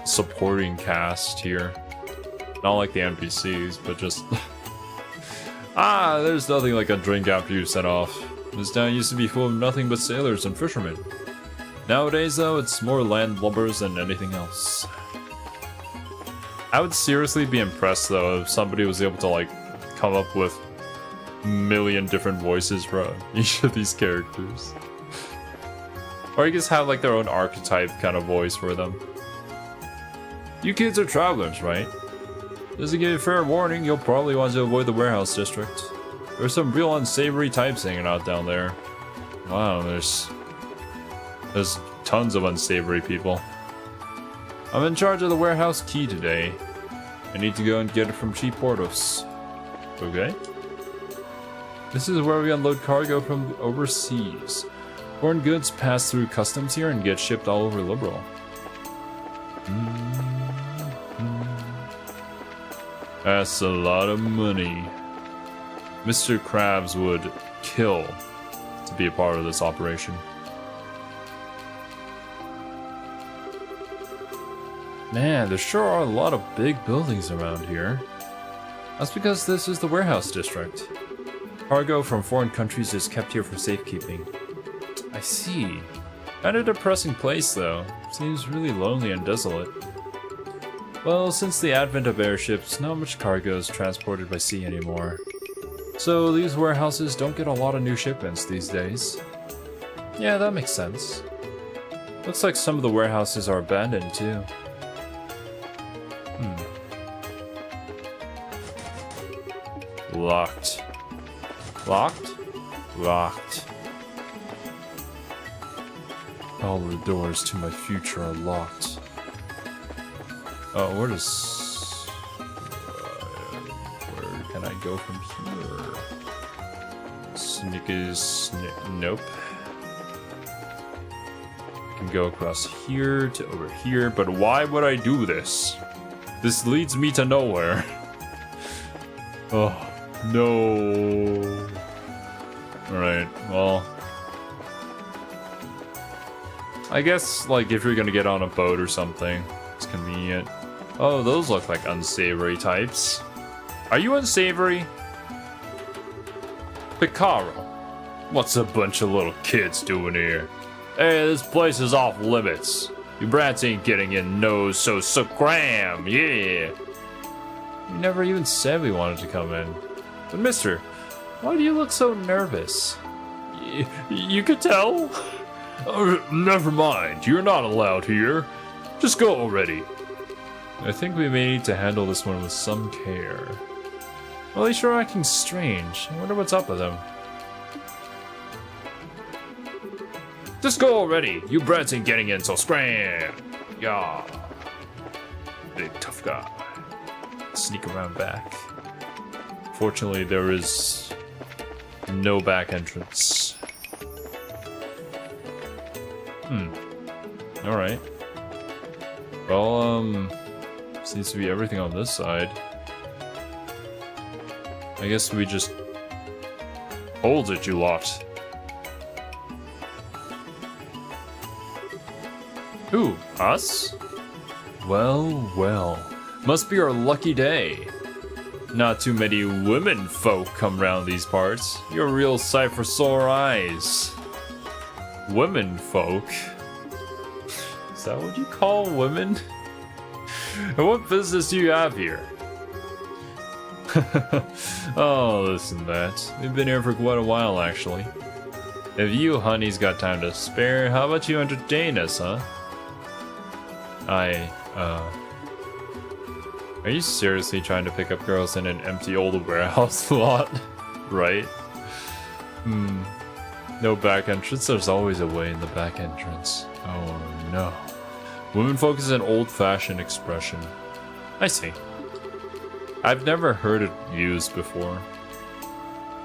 supporting cast here. Not like the NPCs, but just... there's nothing like a drink after you set off. This town used to be full of nothing but sailors and fishermen. Nowadays, though, it's more landlubbers than anything else. I would seriously be impressed, though, if somebody was able to, like, come up with a million different voices for each of these characters. Or you just have, like, their own archetype kind of voice for them. You kids are travelers, right? Just to give you fair warning, you'll probably want to avoid the warehouse district. There's some real unsavory types hanging out down there. Wow, there's tons of unsavory people. I'm in charge of the warehouse key today. I need to go and get it from Chief Portos. Okay. This is where we unload cargo from overseas. Foreign goods pass through customs here and get shipped all over Liberal. That's a lot of money. Mr. Krabs would kill to be a part of this operation. Man, there sure are a lot of big buildings around here. That's because this is the warehouse district. Cargo from foreign countries is kept here for safekeeping. I see. Kind of depressing place though. Seems really lonely and desolate. Well, since the advent of airships, not much cargo is transported by sea anymore. So these warehouses don't get a lot of new shipments these days. Yeah, that makes sense. Looks like some of the warehouses are abandoned too. Locked. Locked? Locked. All the doors to my future are locked. Oh, where does... where can I go from here? Nope. I can go across here to over here, but why would I do this? This leads me to nowhere. Oh, no. Alright, well... I guess, like, if you're gonna get on a boat or something, it's convenient. Oh, those look like unsavory types. Are you unsavory? Picaro, what's a bunch of little kids doing here? Hey, this place is off limits. You brats ain't getting in no so scram, yeah. You never even said we wanted to come in. But mister, why do you look so nervous? You could tell? Oh, never mind, you're not allowed here. Just go already. I think we may need to handle this one with some care. Well, he's sure acting strange. I wonder what's up with him. Just go already. You brats ain't getting in, so scram. Yeah. Big tough guy. Sneak around back. Fortunately, there is no back entrance. Alright. Well, seems to be everything on this side. I guess we just hold it, you lot. Who? Us? Well, well. Must be our lucky day. Not too many women folk come round these parts. You're a real sight for sore eyes. Women folk? Is that what you call women? And what business do you have here? Oh, this and that. We've been here for quite a while, actually. If you honey's got time to spare, how about you entertain us, huh? Are you seriously trying to pick up girls in an empty old warehouse lot? Right? No back entrance, there's always a way in the back entrance. Oh no. Womenfolk is an old-fashioned expression. I see. I've never heard it used before.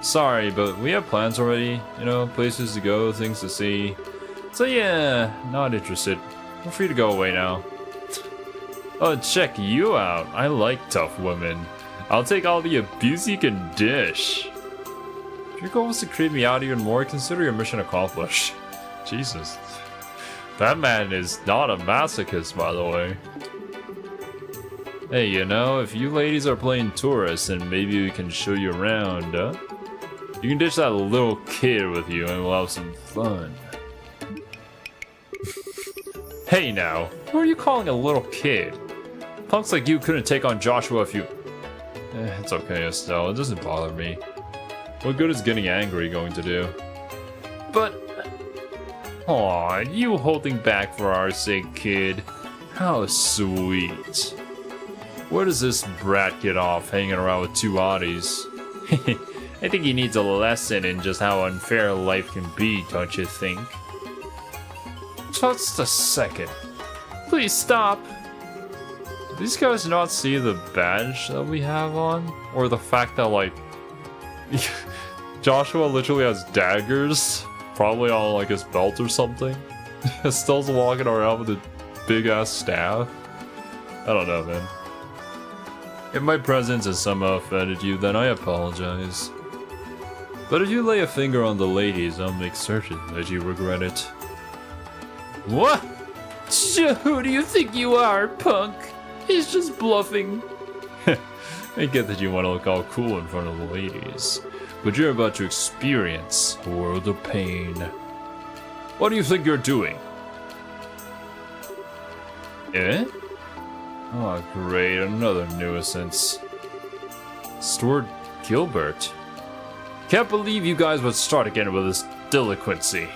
Sorry, but we have plans already. You know, places to go, things to see. So yeah, not interested. Feel free to go away now. Oh, check you out. I like tough women. I'll take all the abuse you can dish. If your goal is to creep me out even more, consider your mission accomplished. Jesus. That man is not a masochist, by the way. Hey, you know, if you ladies are playing tourists, then maybe we can show you around, huh? You can ditch that little kid with you and we'll have some fun. Hey now, who are you calling a little kid? Punks like you couldn't take on Joshua if you... it's okay, Estelle, it doesn't bother me. What good is getting angry going to do? But... aw, you holding back for our sake, kid. How sweet. Where does this brat get off hanging around with two oddies? I think he needs a lesson in just how unfair life can be, don't you think? Just a second. Please stop. Do these guys not see the badge that we have on? Or the fact that, like, Joshua literally has daggers, probably on, like, his belt or something? Estelle's walking around with a big-ass staff? I don't know, man. If my presence has somehow offended you, then I apologize. But if you lay a finger on the ladies, I'll make certain that you regret it. What? Who do you think you are, punk? He's just bluffing. I get that you want to look all cool in front of the ladies, but you're about to experience a world of pain. What do you think you're doing? Eh? Oh great, another nuisance. Stuart Gilbert. Can't believe you guys would start again with this delinquency.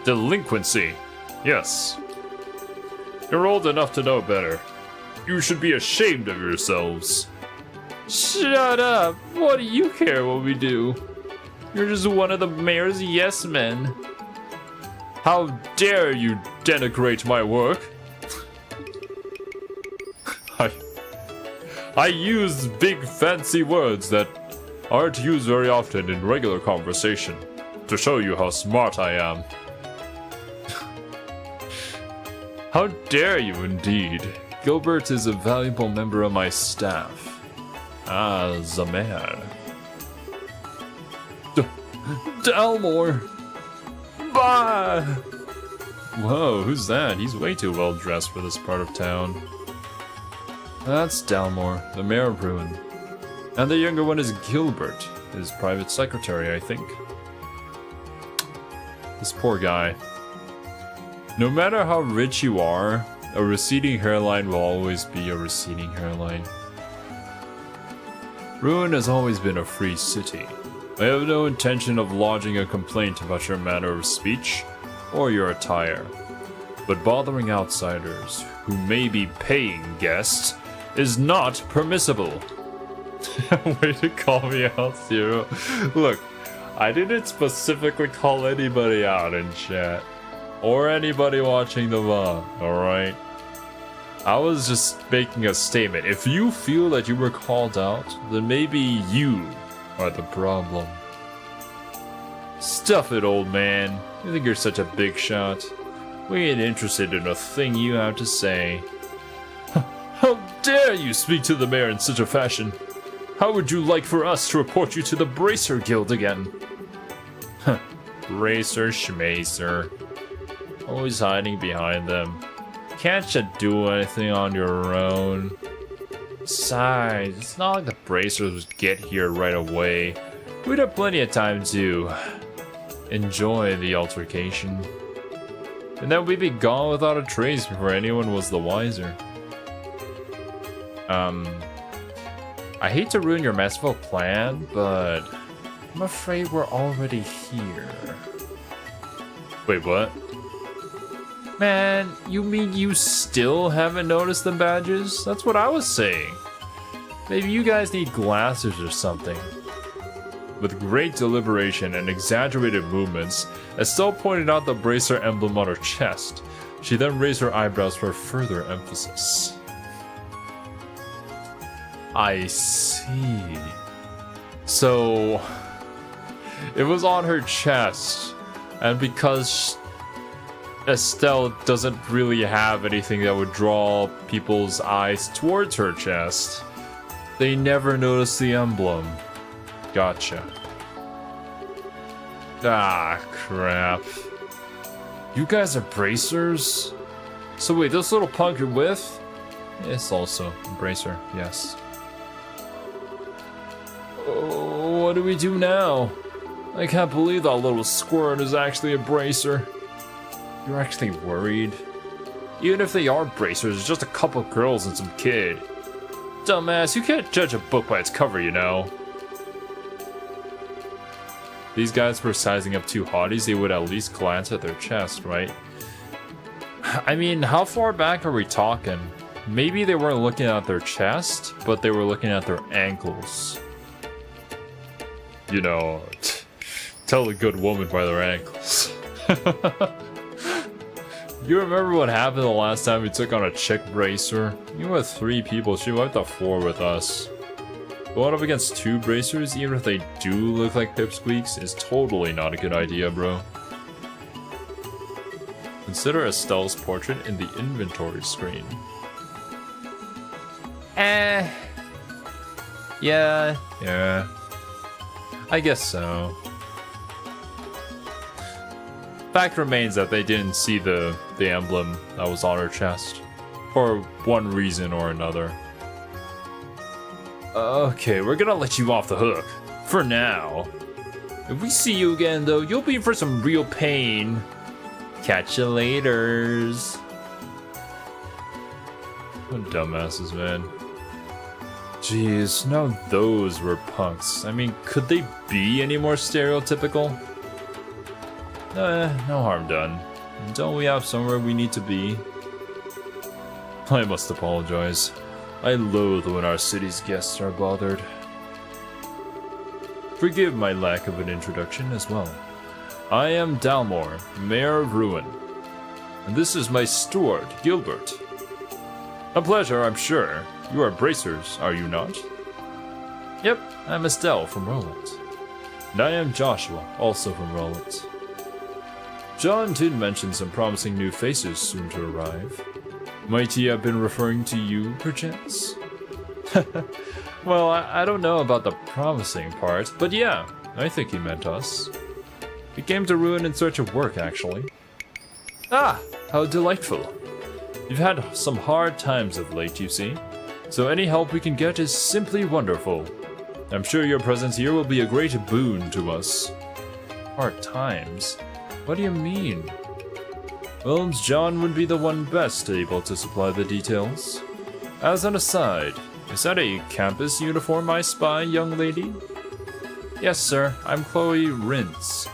Delinquency. Yes. You're old enough to know better. You should be ashamed of yourselves. Shut up! What do you care what we do? You're just one of the mayor's yes men. How dare you denigrate my work? I use big fancy words that aren't used very often in regular conversation to show you how smart I am. How dare you indeed. Gilbert is a valuable member of my staff. Ah, the mayor. Dalmore! Bah! Whoa, who's that? He's way too well dressed for this part of town. That's Dalmore, the mayor of Ruin. And the younger one is Gilbert, his private secretary, I think. This poor guy. No matter how rich you are, a receding hairline will always be a receding hairline. Ruin has always been a free city. I have no intention of lodging a complaint about your manner of speech or your attire. But bothering outsiders, who may be paying guests, is not permissible. Way to call me out, Zero. Look, I didn't specifically call anybody out in chat. Or anybody watching the VOD, alright? I was just making a statement. If you feel that you were called out, then maybe you are the problem. Stuff it, old man. You think you're such a big shot? We ain't interested in a thing you have to say. How dare you speak to the mayor in such a fashion? How would you like for us to report you to the Bracer Guild again? Bracer schmacer. Always hiding behind them. Can't you do anything on your own? Besides, it's not like the Bracers would get here right away. We'd have plenty of time to enjoy the altercation. And then we'd be gone without a trace before anyone was the wiser. I hate to ruin your masterful plan, but I'm afraid we're already here. Wait, what? Man, you mean you still haven't noticed the badges? That's what I was saying. Maybe you guys need glasses or something. With great deliberation and exaggerated movements, Estelle pointed out the bracer emblem on her chest. She then raised her eyebrows for further emphasis. I see. So, it was on her chest, and because Estelle doesn't really have anything that would draw people's eyes towards her chest, they never noticed the emblem. Gotcha. Ah, crap. You guys are bracers? So wait, this little punk you're with? It's also a bracer, yes. Oh, what do we do now? I can't believe that little squirt is actually a bracer. You're actually worried? Even if they are bracers, it's just a couple girls and some kid. Dumbass, you can't judge a book by its cover, you know. These guys were sizing up two hotties, they would at least glance at their chest, right? I mean, how far back are we talking? Maybe they weren't looking at their chest, but they were looking at their ankles. You know, tell a good woman by their ankles. You remember what happened the last time we took on a chick bracer? You were 3 people, she wiped the floor with us. Going up against 2 bracers, even if they do look like pipsqueaks, is totally not a good idea, bro. Consider Estelle's portrait in the inventory screen. Yeah. I guess so. Fact remains that they didn't see the emblem that was on her chest. For one reason or another. Okay, we're gonna let you off the hook. For now. If we see you again, though, you'll be in for some real pain. Catch you laters. What dumbasses, man. Jeez, now those were punks. I mean, could they be any more stereotypical? No harm done. Don't we have somewhere we need to be? I must apologize. I loathe when our city's guests are bothered. Forgive my lack of an introduction as well. I am Dalmor, Mayor of Ruin. And this is my steward, Gilbert. A pleasure, I'm sure. You are bracers, are you not? Yep, I'm Estelle from Roland. And I am Joshua, also from Roland. John did mention some promising new faces soon to arrive. Might he have been referring to you, perchance? Well, I don't know about the promising part, but yeah, I think he meant us. We came to Ruin in search of work, actually. Ah, how delightful. You've had some hard times of late, you see, so any help we can get is simply wonderful. I'm sure your presence here will be a great boon to us. Hard times? What do you mean? Well, John would be the one best able to supply the details. As an aside, is that a campus uniform I spy, young lady? Yes, sir. I'm Chloe Rintz.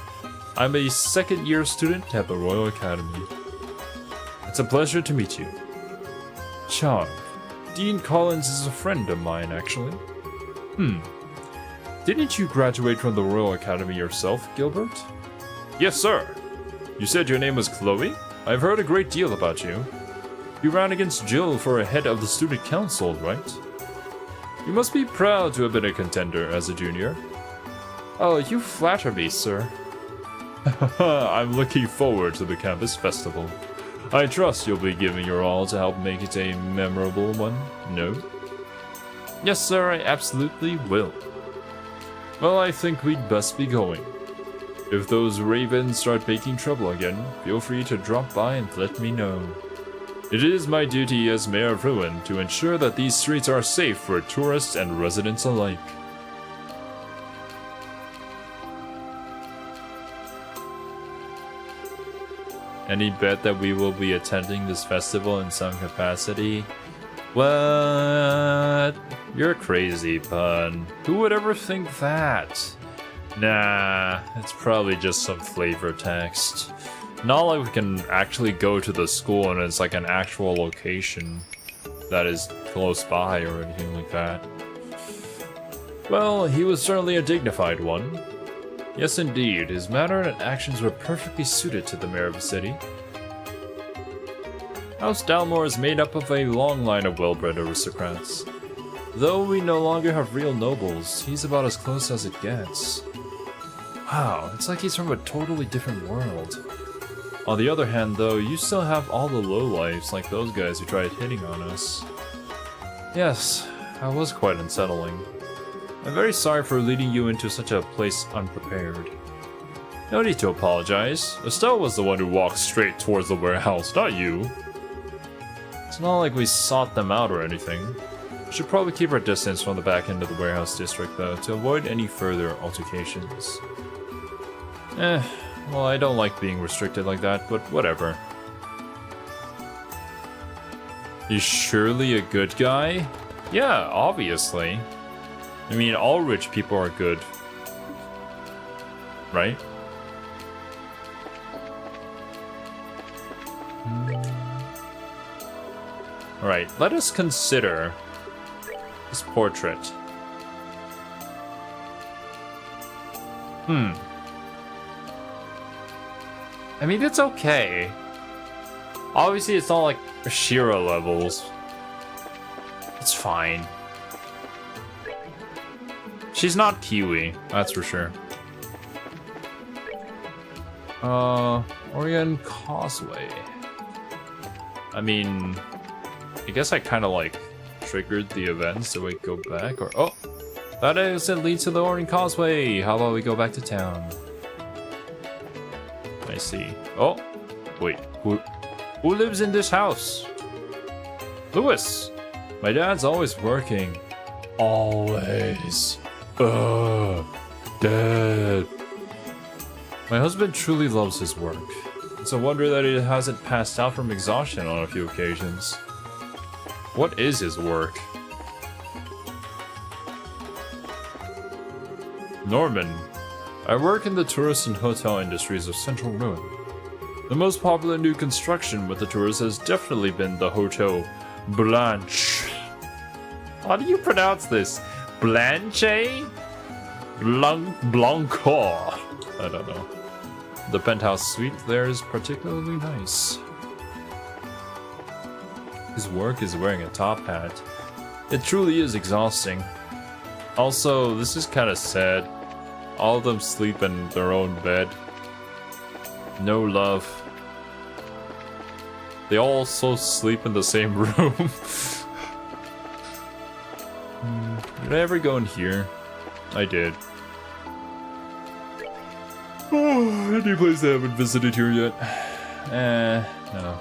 I'm a second-year student at the Royal Academy. It's a pleasure to meet you. Charmed. Dean Collins is a friend of mine, actually. Didn't you graduate from the Royal Academy yourself, Gilbert? Yes, sir. You said your name was Chloe? I've heard a great deal about you. You ran against Jill for a head of the student council, right? You must be proud to have been a contender as a junior. Oh, you flatter me, sir. I'm looking forward to the campus festival. I trust you'll be giving your all to help make it a memorable one, no? Yes, sir, I absolutely will. Well, I think we'd best be going. If those ravens start making trouble again, feel free to drop by and let me know. It is my duty as Mayor of Ruin to ensure that these streets are safe for tourists and residents alike. Any bet that we will be attending this festival in some capacity? What? You're crazy, Pun. Who would ever think that? Nah, it's probably just some flavor text. Not like we can actually go to the school and it's like an actual location that is close by or anything like that. Well, he was certainly a dignified one. Yes, indeed, his manner and actions were perfectly suited to the mayor of the city. House Dalmor is made up of a long line of well-bred aristocrats. Though we no longer have real nobles, he's about as close as it gets. Wow, it's like he's from a totally different world. On the other hand, though, you still have all the lowlifes like those guys who tried hitting on us. Yes, that was quite unsettling. I'm very sorry for leading you into such a place unprepared. No need to apologize. Estelle was the one who walked straight towards the warehouse, not you. It's not like we sought them out or anything. We should probably keep our distance from the back end of the warehouse district, though, to avoid any further altercations. Well, I don't like being restricted like that, but whatever. He's surely a good guy? Yeah, obviously. I mean, all rich people are good. Right? Alright, let us consider this portrait. I mean, it's okay. Obviously, it's not like Shira levels. It's fine. She's not Kiwi, that's for sure. Oregon Causeway. I mean, I guess I kind of like triggered the events so we go back, or oh, that exit leads to the Oregon Causeway. How about we go back to town? I see. Oh, wait, who lives in this house? Louis. My dad's always working. Always. Dad. My husband truly loves his work. It's a wonder that he hasn't passed out from exhaustion on a few occasions. What is his work? Norman. I work in the tourist and hotel industries of Central Ruin. The most popular new construction with the tourists has definitely been the Hotel Blanche. How do you pronounce this? Blanche? Blanco. I don't know. The penthouse suite there is particularly nice. His work is wearing a top hat. It truly is exhausting. Also, this is kind of sad. All of them sleep in their own bed. No love. They all also sleep in the same room. Did I ever go in here? I did. Oh, any place I haven't visited here yet? No.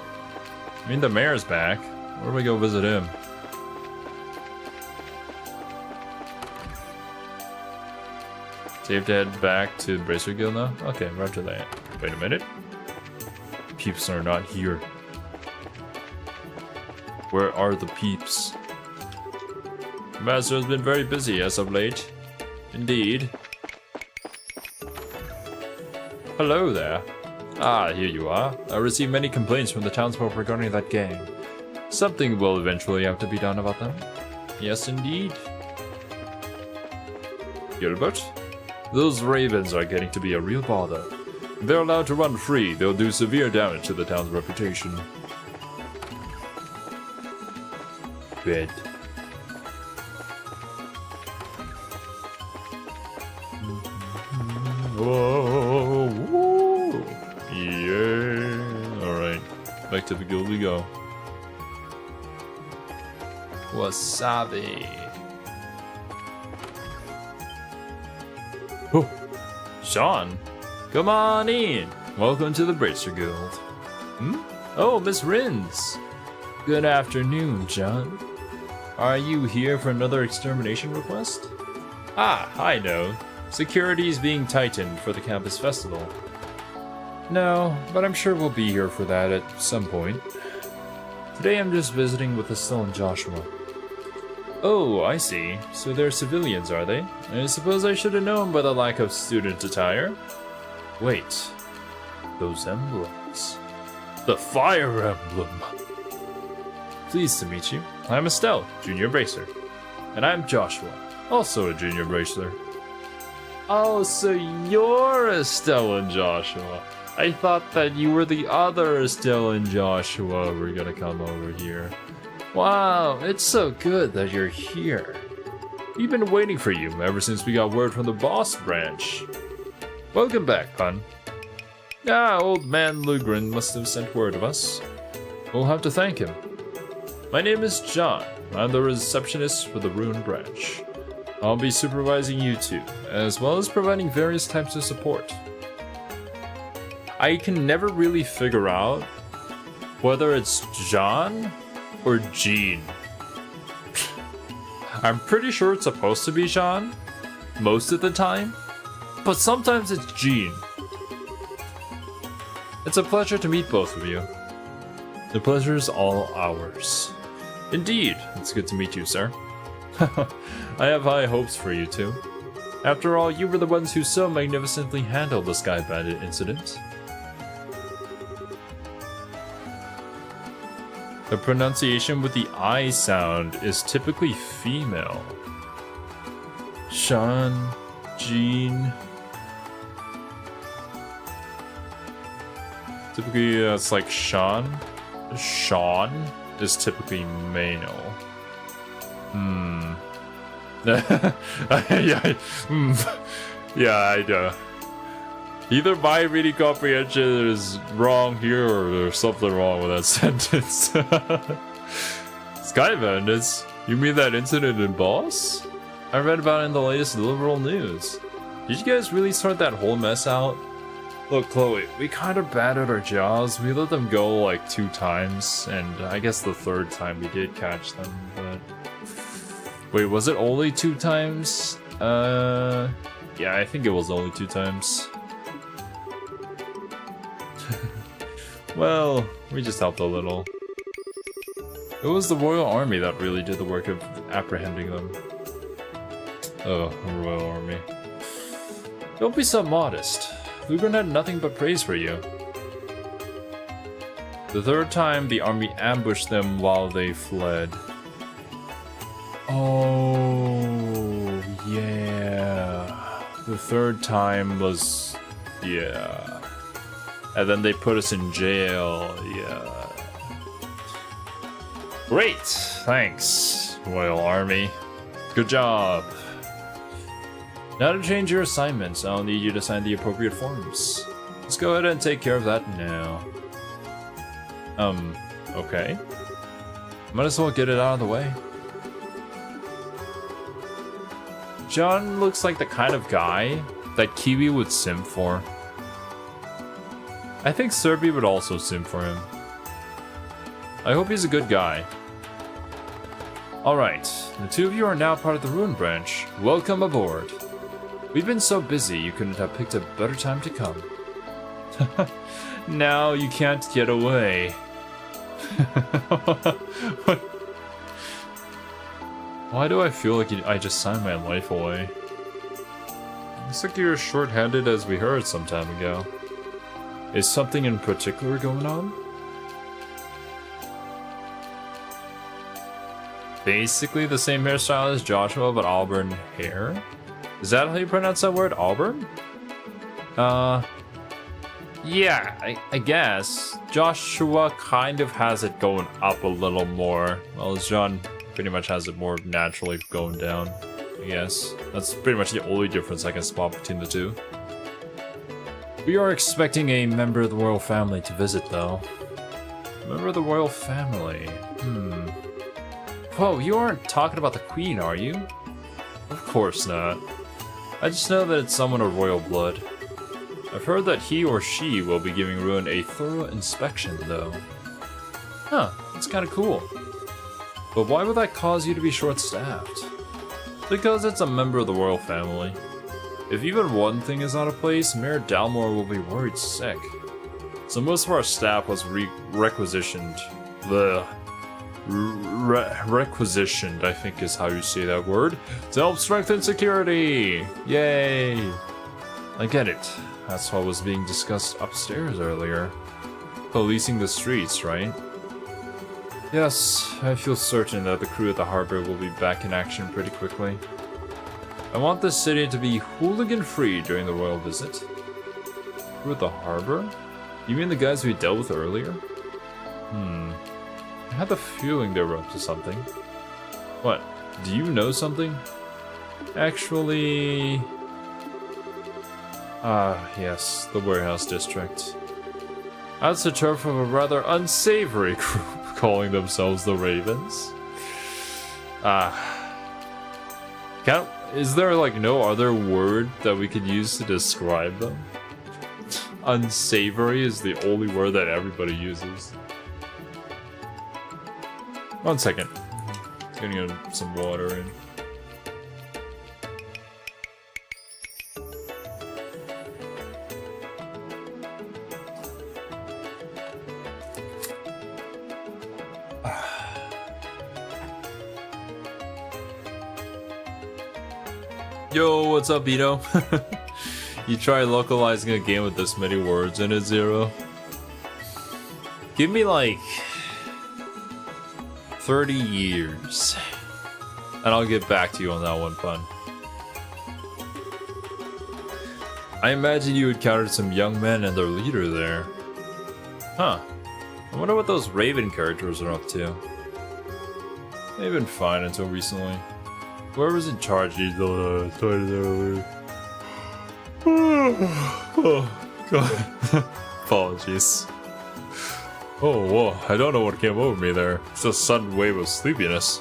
I mean, the mayor's back. Where do we go visit him? So you have to head back to the Bracer Guild now? Okay, roger that. Wait a minute. Peeps are not here. Where are the peeps? The master has been very busy as of late. Indeed. Hello there. Ah, here you are. I received many complaints from the townsfolk regarding that gang. Something will eventually have to be done about them. Yes, indeed. Gilbert? Those ravens are getting to be a real bother. If they're allowed to run free, they'll do severe damage to the town's reputation. Bed. Whoa, whoa. Yeah. Alright. Back to the guild we go. Wasabi. Oh, Sean, come on in. Welcome to the Bracer Guild. Oh, Miss Rins. Good afternoon, John. Are you here for another extermination request? Ah, I know. Security's being tightened for the campus festival. No, but I'm sure we'll be here for that at some point. Today I'm just visiting with Estelle and Joshua. Oh, I see. So they're civilians, are they? I suppose I should have known by the lack of student attire. Wait. Those emblems. The fire emblem! Pleased to meet you. I'm Estelle, Junior Bracer. And I'm Joshua, also a Junior Bracer. Oh, so you're Estelle and Joshua. I thought that you were the other Estelle and Joshua were gonna come over here. Wow, it's so good that you're here. We've been waiting for you ever since we got word from the boss branch. Welcome back, Pun. Ah, old man Lugren must have sent word of us. We'll have to thank him. My name is John. I'm the receptionist for the Rune branch. I'll be supervising you two, as well as providing various types of support. I can never really figure out whether it's John or Jean. I'm pretty sure it's supposed to be Jean most of the time, but sometimes it's Jean. It's a pleasure to meet both of you. The pleasure's all ours. Indeed, it's good to meet you, sir. I have high hopes for you two. After all, you were the ones who so magnificently handled the Sky Bandit incident. The pronunciation with the I sound is typically female. Sean, Jean. Typically, it's like Sean. Sean is typically male. Yeah, I know. Either my reading comprehension is wrong here or there's something wrong with that sentence. Sky Bandits? You mean that incident in Boss? I read about it in the latest liberal news. Did you guys really sort that whole mess out? Look, Chloe, we kind of batted our jaws. We let them go like 2 times, and I guess the 3rd time we did catch them, but... Wait, was it only 2 times? Yeah, I think it was only 2 times. Well, we just helped a little. It was the Royal Army that really did the work of apprehending them. Oh, Royal Army. Don't be so modest. Lugren had nothing but praise for you. The 3rd time, the army ambushed them while they fled. Oh, yeah. The third time was... yeah. And then they put us in jail, yeah. Great! Thanks, Royal Army. Good job. Now to change your assignments, I'll need you to sign the appropriate forms. Let's go ahead and take care of that now. Okay. Might as well get it out of the way. John looks like the kind of guy that Kiwi would simp for. I think Serby would also simp for him. I hope he's a good guy. Alright, the two of you are now part of the Ruin Branch. Welcome aboard. We've been so busy you couldn't have picked a better time to come. Now you can't get away. Why do I feel like I just signed my life away? Looks like you're short-handed as we heard some time ago. Is something in particular going on? Basically the same hairstyle as Joshua, but auburn hair? Is that how you pronounce that word, auburn? Yeah, I guess. Joshua kind of has it going up a little more, while John pretty much has it more naturally going down, I guess. That's pretty much the only difference I can spot between the two. We are expecting a member of the royal family to visit, though. Member of the royal family? Whoa, you aren't talking about the queen, are you? Of course not. I just know that it's someone of royal blood. I've heard that he or she will be giving Ruin a thorough inspection, though. Huh, that's kinda cool. But why would that cause you to be short-staffed? Because it's a member of the royal family. If even one thing is out of place, Mayor Dalmore will be worried sick. So most of our staff was requisitioned. Requisitioned, I think is how you say that word, to help strengthen security! Yay! I get it. That's what was being discussed upstairs earlier. Policing the streets, right? Yes, I feel certain that the crew at the harbor will be back in action pretty quickly. I want this city to be hooligan-free during the royal visit. Crew at the harbor? You mean the guys we dealt with earlier? I had the feeling they were up to something. What? Do you know something? Actually... yes, the warehouse district. That's the turf of a rather unsavory group calling themselves the Ravens. Is there like no other word that we could use to describe them? Unsavory is the only word that everybody uses. 1 second. Just gonna get some water in. Yo, what's up, Vito? You try localizing a game with this many words in it, Zero? Give me like 30 years, and I'll get back to you on that one, Pun. I imagine you encountered some young men and their leader there. Huh. I wonder what those Raven characters are up to. They've been fine until recently. Whoever's in charge needs to started earlier. Oh, God. Apologies. Oh, whoa. I don't know what came over me there. It's a sudden wave of sleepiness.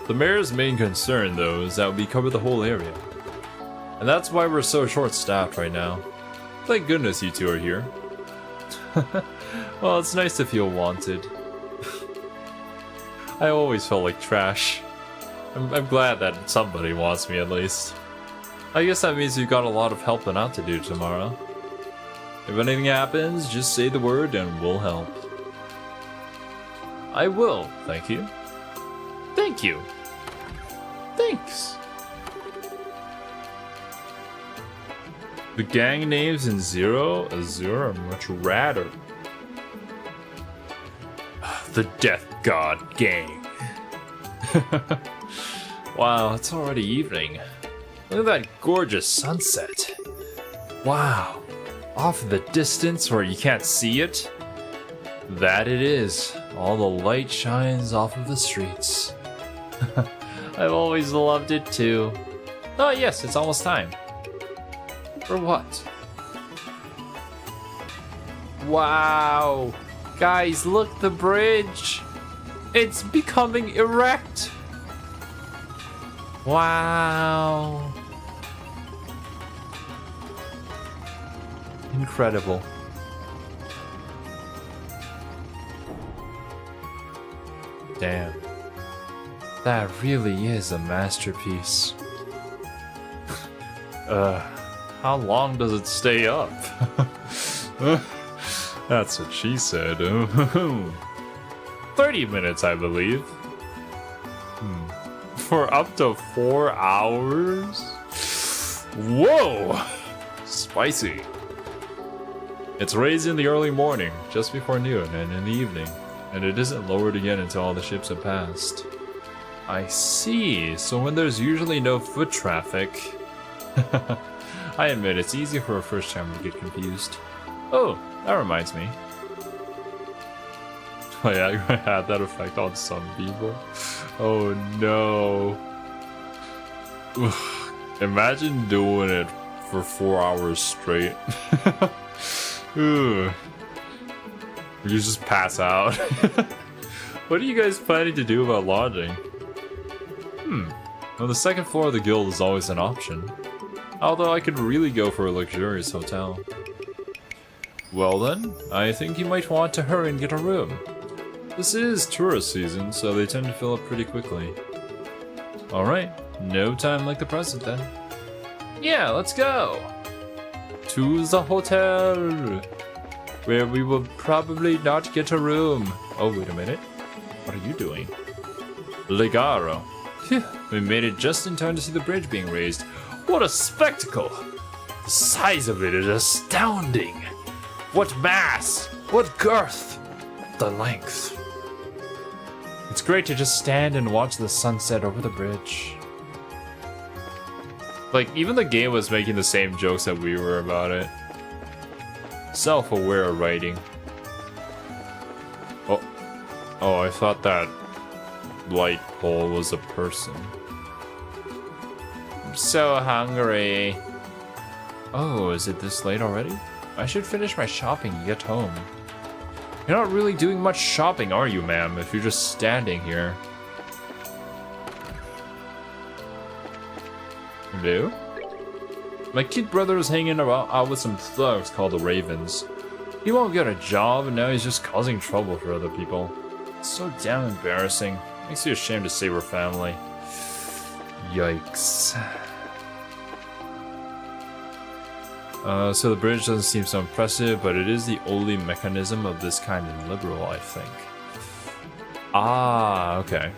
The mayor's main concern, though, is that we cover the whole area. And that's why we're so short-staffed right now. Thank goodness you two are here. Well, it's nice to feel wanted. I always felt like trash. I'm glad that somebody wants me at least. I guess that means you've got a lot of helping out to do tomorrow. If anything happens, just say the word and we'll help. I will, thank you. Thank you. Thanks. The gang names in Zero Azure are much radder. The Death God Gang. Wow, it's already evening. Look at that gorgeous sunset. Wow. Off in the distance where you can't see it. That it is. All the light shines off of the streets. I've always loved it too. Oh yes, it's almost time. For what? Wow! Guys, look, the bridge! It's becoming erect! Wow! Incredible. Damn. That really is a masterpiece. How long does it stay up? That's what she said. 30 minutes, I believe. For up to 4 hours? Whoa! Spicy. It's raised in the early morning, just before noon, and in the evening. And it isn't lowered again until all the ships have passed. I see. So when there's usually no foot traffic... I admit, it's easy for a first timer to get confused. Oh, that reminds me. Oh yeah, I'm gonna have that effect on some people. Oh no. Imagine doing it for 4 hours straight. You just pass out. What are you guys planning to do about lodging? Well, the second floor of the guild is always an option. Although I could really go for a luxurious hotel. Well then, I think you might want to hurry and get a room. This is tourist season, so they tend to fill up pretty quickly. Alright, no time like the present then. Yeah, let's go! To the hotel! Where we will probably not get a room. Oh, wait a minute. What are you doing? Legaro. Phew, we made it just in time to see the bridge being raised. What a spectacle! The size of it is astounding! What mass! What girth! The length. It's great to just stand and watch the sunset over the bridge. Like, even the game was making the same jokes that we were about it. Self-aware writing. Oh, I thought that light pole was a person. I'm so hungry. Oh, is it this late already? I should finish my shopping and get home. You're not really doing much shopping, are you, ma'am, if you're just standing here? Hello? My kid brother is hanging out with some thugs called the Ravens. He won't get a job, and now he's just causing trouble for other people. It's so damn embarrassing. Makes you ashamed to say we're family. Yikes. So the bridge doesn't seem so impressive, but it is the only mechanism of this kind in Liberal, I think. Ah, okay.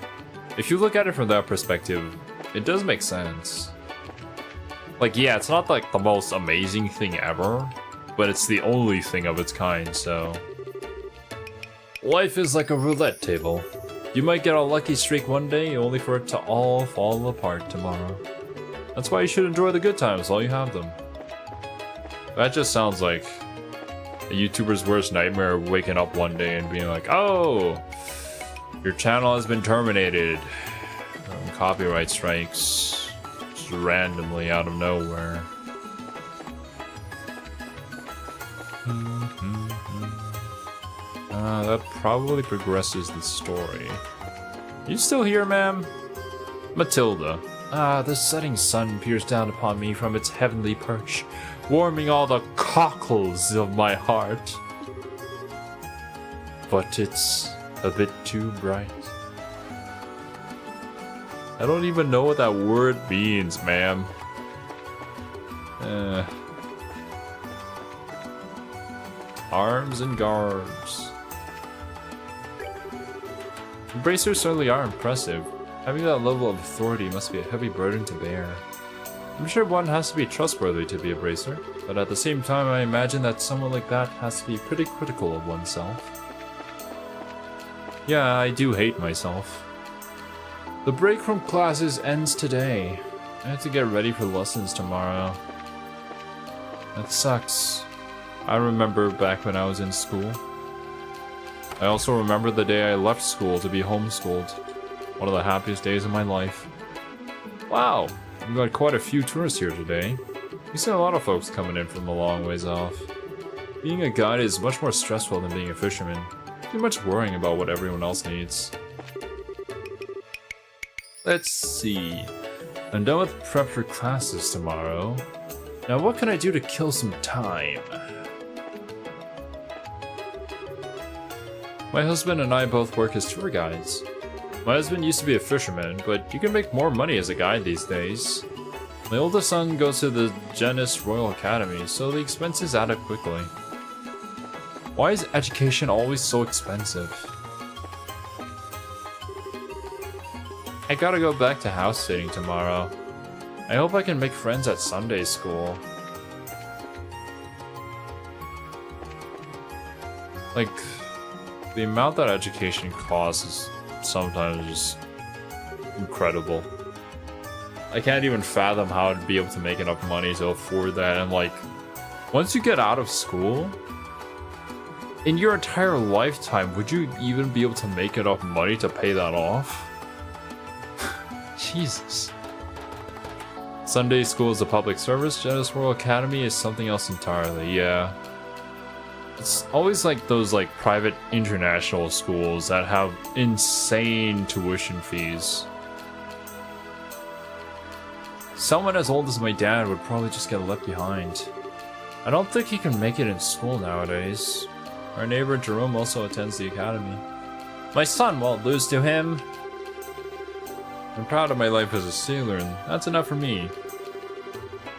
If you look at it from that perspective, it does make sense. Like, yeah, it's not like the most amazing thing ever, but it's the only thing of its kind, so... Life is like a roulette table. You might get a lucky streak one day, only for it to all fall apart tomorrow. That's why you should enjoy the good times while you have them. That just sounds like a YouTuber's worst nightmare, waking up one day and being like, oh, your channel has been terminated. Copyright strikes. Just randomly out of nowhere. That probably progresses the story. You still here, ma'am? Matilda. The setting sun peers down upon me from its heavenly perch, warming all the cockles of my heart. But it's a bit too bright. I don't even know what that word means, ma'am. Arms and guards. Bracers certainly are impressive. Having that level of authority must be a heavy burden to bear. I'm sure one has to be trustworthy to be a bracer, but at the same time I imagine that someone like that has to be pretty critical of oneself. Yeah, I do hate myself. The break from classes ends today. I have to get ready for lessons tomorrow. That sucks. I remember back when I was in school. I also remember the day I left school to be homeschooled. One of the happiest days of my life. Wow, we've got quite a few tourists here today. We see a lot of folks coming in from a long ways off. Being a guide is much more stressful than being a fisherman. Too much worrying about what everyone else needs. Let's see. I'm done with prep for classes tomorrow. Now what can I do to kill some time? My husband and I both work as tour guides. My husband used to be a fisherman, but you can make more money as a guide these days. My oldest son goes to the Genus Royal Academy, so the expenses add up quickly. Why is education always so expensive? I gotta go back to house sitting tomorrow. I hope I can make friends at Sunday school. Like, the amount that education costs is sometimes just incredible. I can't even fathom how I'd be able to make enough money to afford that. And like, once you get out of school, in your entire lifetime, would you even be able to make enough money to pay that off? Jesus. Sunday school is a public service. Genus Royal Academy is something else entirely. Yeah. It's always like those like private international schools that have insane tuition fees. Someone as old as my dad would probably just get left behind. I don't think he can make it in school nowadays. Our neighbor Jerome also attends the academy. My son won't lose to him. I'm proud of my life as a sailor, and that's enough for me.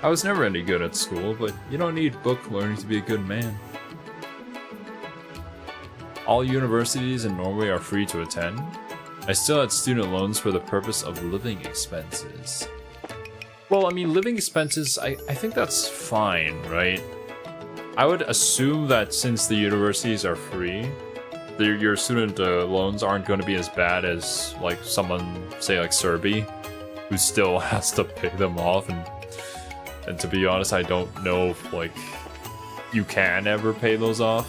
I was never any good at school, but you don't need book learning to be a good man. All universities in Norway are free to attend. I still had student loans for the purpose of living expenses. Well, I mean, living expenses, I think that's fine, right? I would assume that since the universities are free, your student loans aren't going to be as bad as like someone, say like Serbi, who still has to pay them off. And to be honest, I don't know if like you can ever pay those off.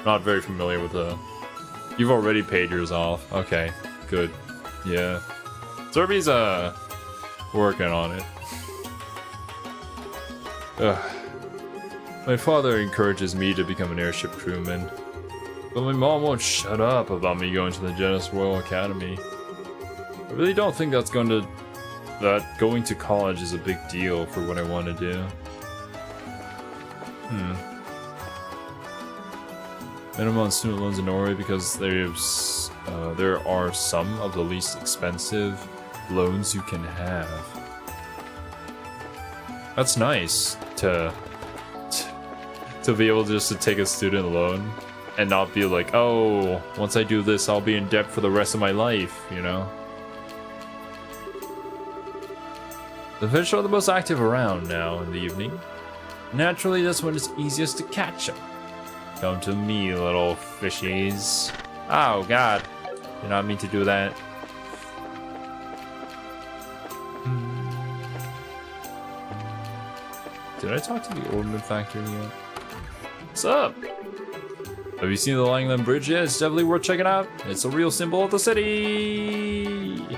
Not very familiar with the... You've already paid yours off. Okay, good. Yeah. Serbi's working on it. Ugh. My father encourages me to become an airship crewman, but my mom won't shut up about me going to the Genus Royal Academy. I really don't think that going to college is a big deal for what I want to do. Minimum student loans in Norway because there are some of the least expensive loans you can have. That's nice to be able just to take a student loan and not be like, oh, once I do this, I'll be in debt for the rest of my life, you know? The fish are the most active around now in the evening. Naturally, that's when it's easiest to catch them. Come to me, little fishies. Oh, God. Did not mean to do that. Did I talk to the ornament factory yet? What's up? Have you seen the Langland Bridge yet? It's definitely worth checking out. It's a real symbol of the city.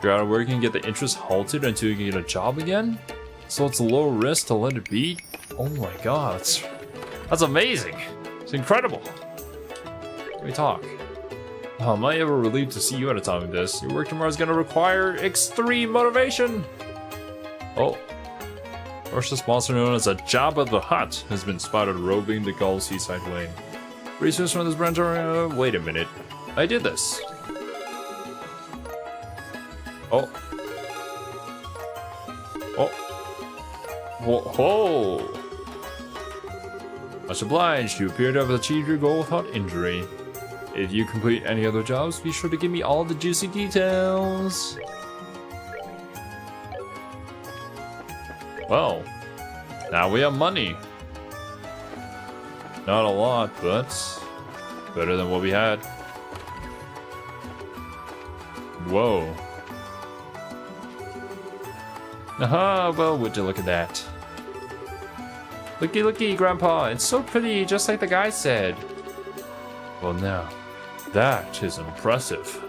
You're out of work and get the interest halted until you can get a job again? So it's a low risk to let it be? Oh my god, that's amazing. It's incredible. Let me talk. Am I ever relieved to see you at a time like this? Your work tomorrow is going to require extreme motivation. Oh. First monster known as a Jabba the Hutt has been spotted roving the Gull Seaside Way. Research from this branch are... wait a minute. I did this. Oh. Oh. Whoa. Much obliged. You appear to have achieved your goal without injury. If you complete any other jobs, be sure to give me all the juicy details. Well, now we have money. Not a lot, but better than what we had. Whoa. Aha, well, would you look at that. Looky, looky, Grandpa, it's so pretty, just like the guy said. Well now, that is impressive.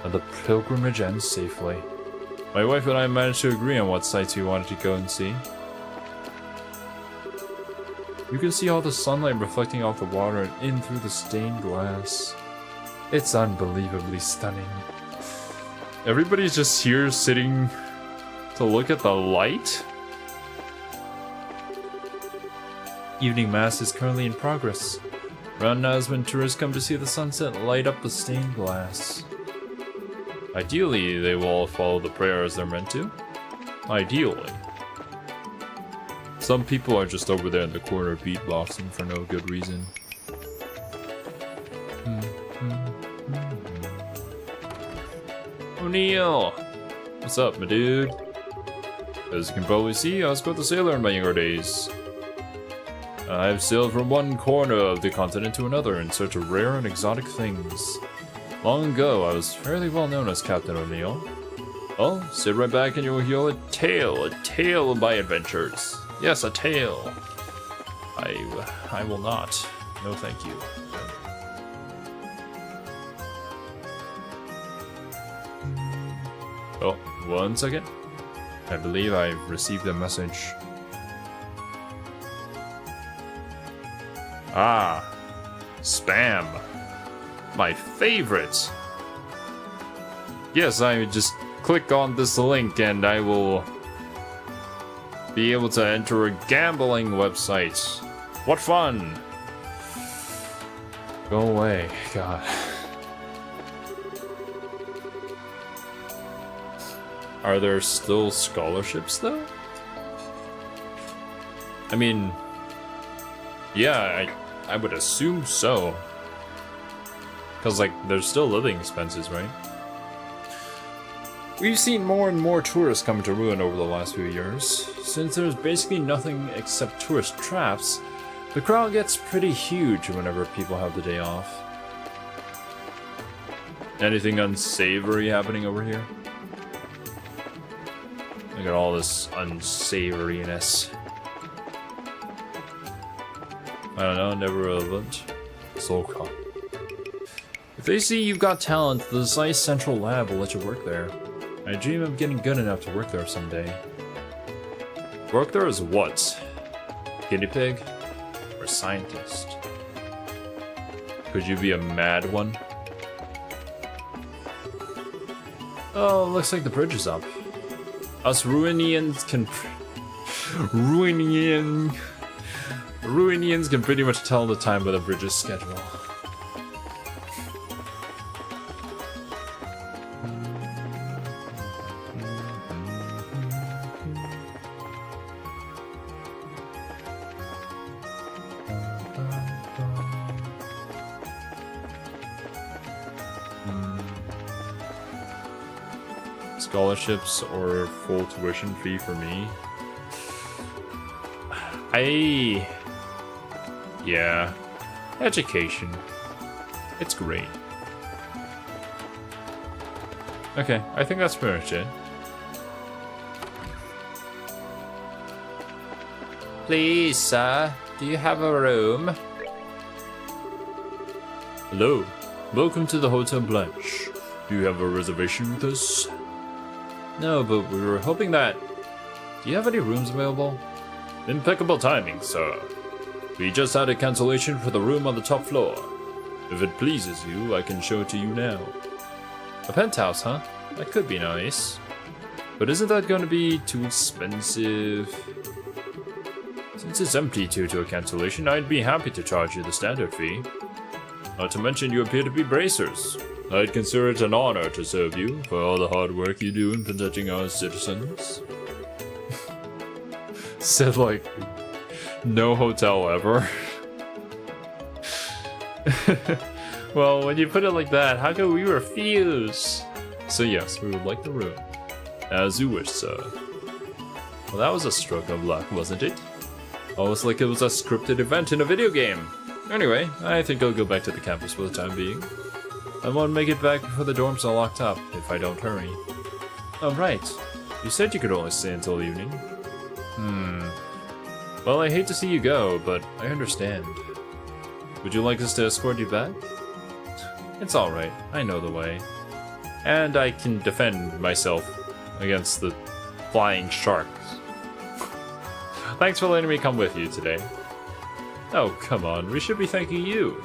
And the pilgrimage ends safely. My wife and I managed to agree on what sites we wanted to go and see. You can see all the sunlight reflecting off the water and in through the stained glass. It's unbelievably stunning. Everybody's just here sitting to look at the light? Evening Mass is currently in progress. Around now is when tourists come to see the sunset light up the stained glass. Ideally, they will all follow the prayer as they're meant to. Ideally. Some people are just over there in the corner beatboxing for no good reason. O'Neil! What's up, my dude? As you can probably see, I was quite the sailor in my younger days. I've sailed from one corner of the continent to another in search of rare and exotic things. Long ago, I was fairly well known as Captain O'Neil. Well, sit right back and you'll hear a tale of my adventures. Yes, a tale. I will not. No, thank you. Oh, 1 second. I believe I've received a message. Ah, spam. My favorite. Yes, I just click on this link and I will be able to enter a gambling website. What fun! Go away, God. Are there still scholarships though? I mean, yeah, I would assume so. Because, like, there's still living expenses, right? We've seen more and more tourists come to Ruin over the last few years. Since there's basically nothing except tourist traps, the crowd gets pretty huge whenever people have the day off. Anything unsavory happening over here? Look at all this unsavoriness. I don't know, never relevant. Soul Cop. If they see you've got talent, the Zeiss Central Lab will let you work there. I dream of getting good enough to work there someday. Work there as what? Guinea pig? Or scientist? Could you be a mad one? Oh, looks like the bridge is up. Us Ruinians can... Ruinians can pretty much tell the time by the bridge's schedule. Scholarships or full tuition fee for me? Yeah, education. It's great. Okay, I think that's pretty much it. Please, sir, do you have a room? Hello, welcome to the Hotel Blanche. Do you have a reservation with us? No, but we were hoping that... Do you have any rooms available? Impeccable timing, sir. We just had a cancellation for the room on the top floor. If it pleases you, I can show it to you now. A penthouse, huh? That could be nice. But isn't that going to be too expensive? Since it's empty due to a cancellation, I'd be happy to charge you the standard fee. Not to mention you appear to be bracers. I'd consider it an honor to serve you for all the hard work you do in protecting our citizens. Said like, no hotel ever. Well, when you put it like that, how can we refuse? So yes, we would like the room. As you wish, sir. Well, that was a stroke of luck, wasn't it? Almost like it was a scripted event in a video game. Anyway, I think I'll go back to the campus for the time being. I won't make it back before the dorms are locked up, if I don't hurry. Oh, right. You said you could only stay until evening. Well, I hate to see you go, but I understand. Would you like us to escort you back? It's alright, I know the way. And I can defend myself against the flying sharks. Thanks for letting me come with you today. Oh, come on, we should be thanking you.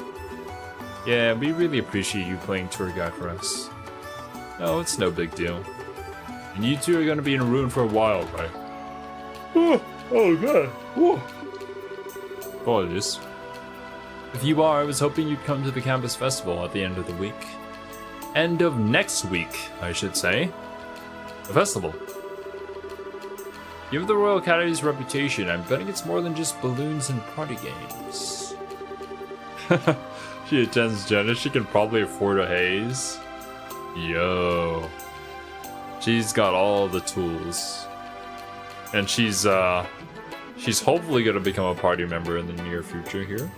Yeah, we really appreciate you playing tour guide for us. Oh, it's no big deal. And you two are gonna be in a room for a while, right? Oh god. Apologies. If you are, I was hoping you'd come to the campus festival at the end of the week. End of next week, I should say. A festival. Given the Royal Academy's reputation, I'm betting it's more than just balloons and party games. She attends Jenna, she can probably afford a haze. Yo. She's got all the tools. And she's hopefully gonna become a party member in the near future here.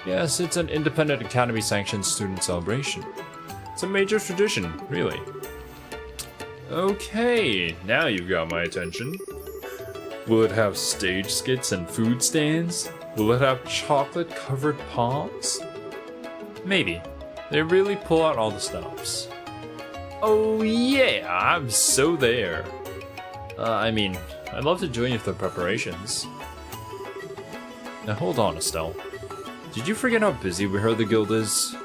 Yes, it's an independent academy-sanctioned student celebration. It's a major tradition, really. Okay, now you've got my attention. Will it have stage skits and food stands? Will it have chocolate-covered palms? Maybe. They really pull out all the stops. Oh yeah, I'm so there. I mean, I'd love to join you for the preparations. Now hold on, Estelle. Did you forget how busy we heard the guild is?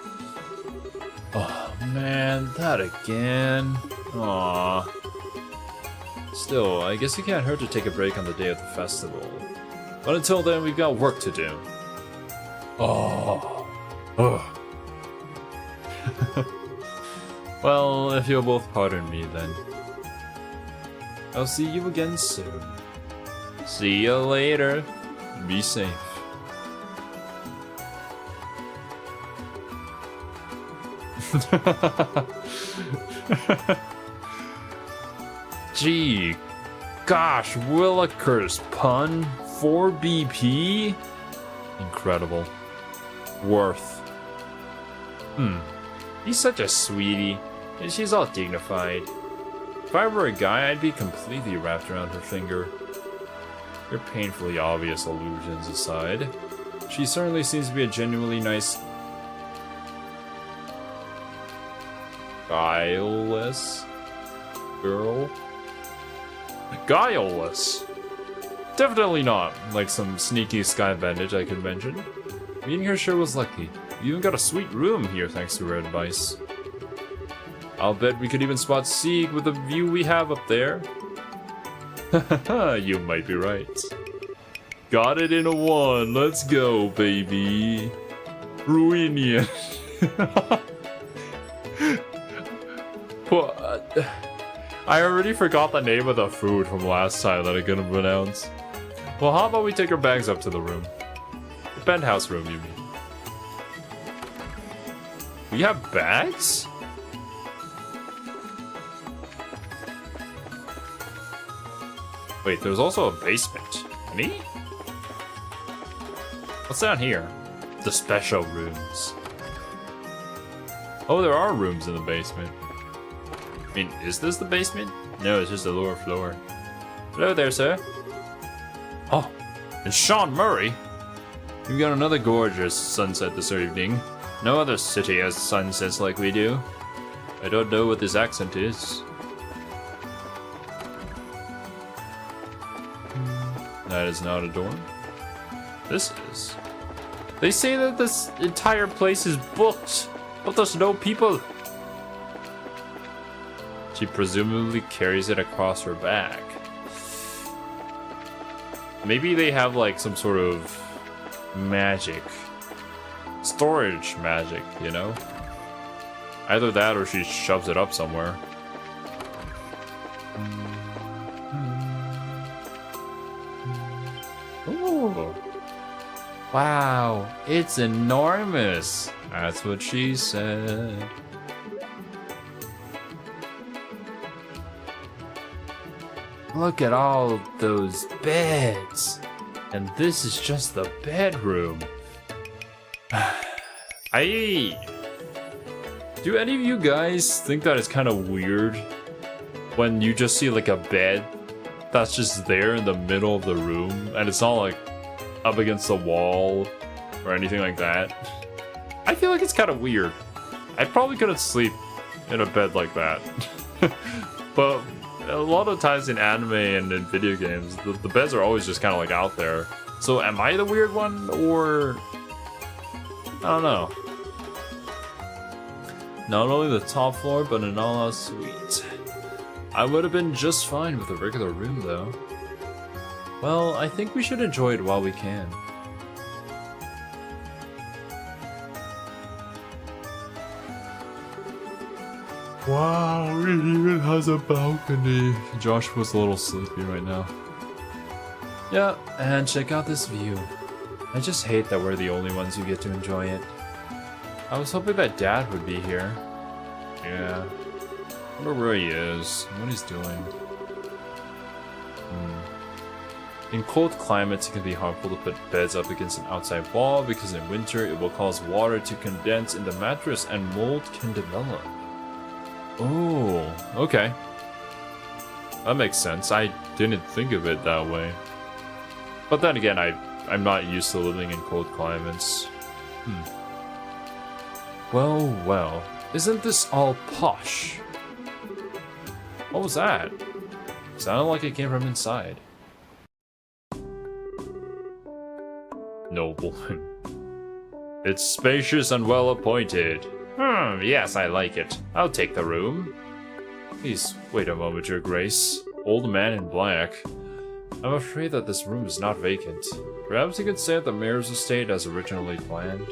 Oh man, that again. Aww. Still, I guess it can't hurt to take a break on the day of the festival. But until then, we've got work to do. Oh. Well, if you'll both pardon me then. I'll see you again soon. See you later. Be safe. Gee, gosh, Willikers pun 4 BP? Incredible. Worth. He's such a sweetie, and she's all dignified. If I were a guy, I'd be completely wrapped around her finger. Your painfully obvious allusions aside, she certainly seems to be a genuinely nice, guileless girl. Guileless? Definitely not like some sneaky sky bandage I could mention. Meeting her sure was lucky. We even got a sweet room here thanks to her advice. I'll bet we could even spot Sieg with the view we have up there. You might be right. Got it in a 1, let's go, baby. Ruinian. I already forgot the name of the food from last time that I couldn't pronounce. Well, how about we take our bags up to the room? The penthouse room, you mean? We have bags? Wait, there's also a basement. Me? What's down here? The special rooms. Oh, there are rooms in the basement. I mean, is this the basement? No, it's just the lower floor. Hello there, sir. Oh, and Sean Murray. We've got another gorgeous sunset this evening. No other city has sunsets like we do. I don't know what this accent is. That is not a dorm. This is. They say that this entire place is booked, but there's no people. She presumably carries it across her back. Maybe they have like some sort of magic. Storage magic, you know? Either that or she shoves it up somewhere. Ooh. Wow, it's enormous. That's what she said. Look at all those beds. And this is just the bedroom. Do any of you guys think that it's kind of weird when you just see like a bed that's just there in the middle of the room and it's not like up against the wall or anything like that? I feel like it's kind of weird. I probably couldn't sleep in a bed like that. But a lot of times in anime and in video games, the beds are always just kind of like out there. So am I the weird one, or I don't know. Not only the top floor, but an all-out suite. I would have been just fine with a regular room, though. Well, I think we should enjoy it while we can. Wow, it even has a balcony. Josh was a little sleepy right now. Yeah, and check out this view. I just hate that we're the only ones who get to enjoy it. I was hoping that Dad would be here. Yeah. I wonder where he is, what he's doing. In cold climates, it can be harmful to put beds up against an outside wall because in winter it will cause water to condense in the mattress and mold can develop. Oh, okay. That makes sense. I didn't think of it that way. But then again, I'm not used to living in cold climates. Well, well. Isn't this all posh? What was that? Sounded like it came from inside. Nobleman. It's spacious and well appointed. Yes, I like it. I'll take the room. Please, wait a moment, Your Grace. Old man in black. I'm afraid that this room is not vacant. Perhaps you could stay at the mayor's estate as originally planned.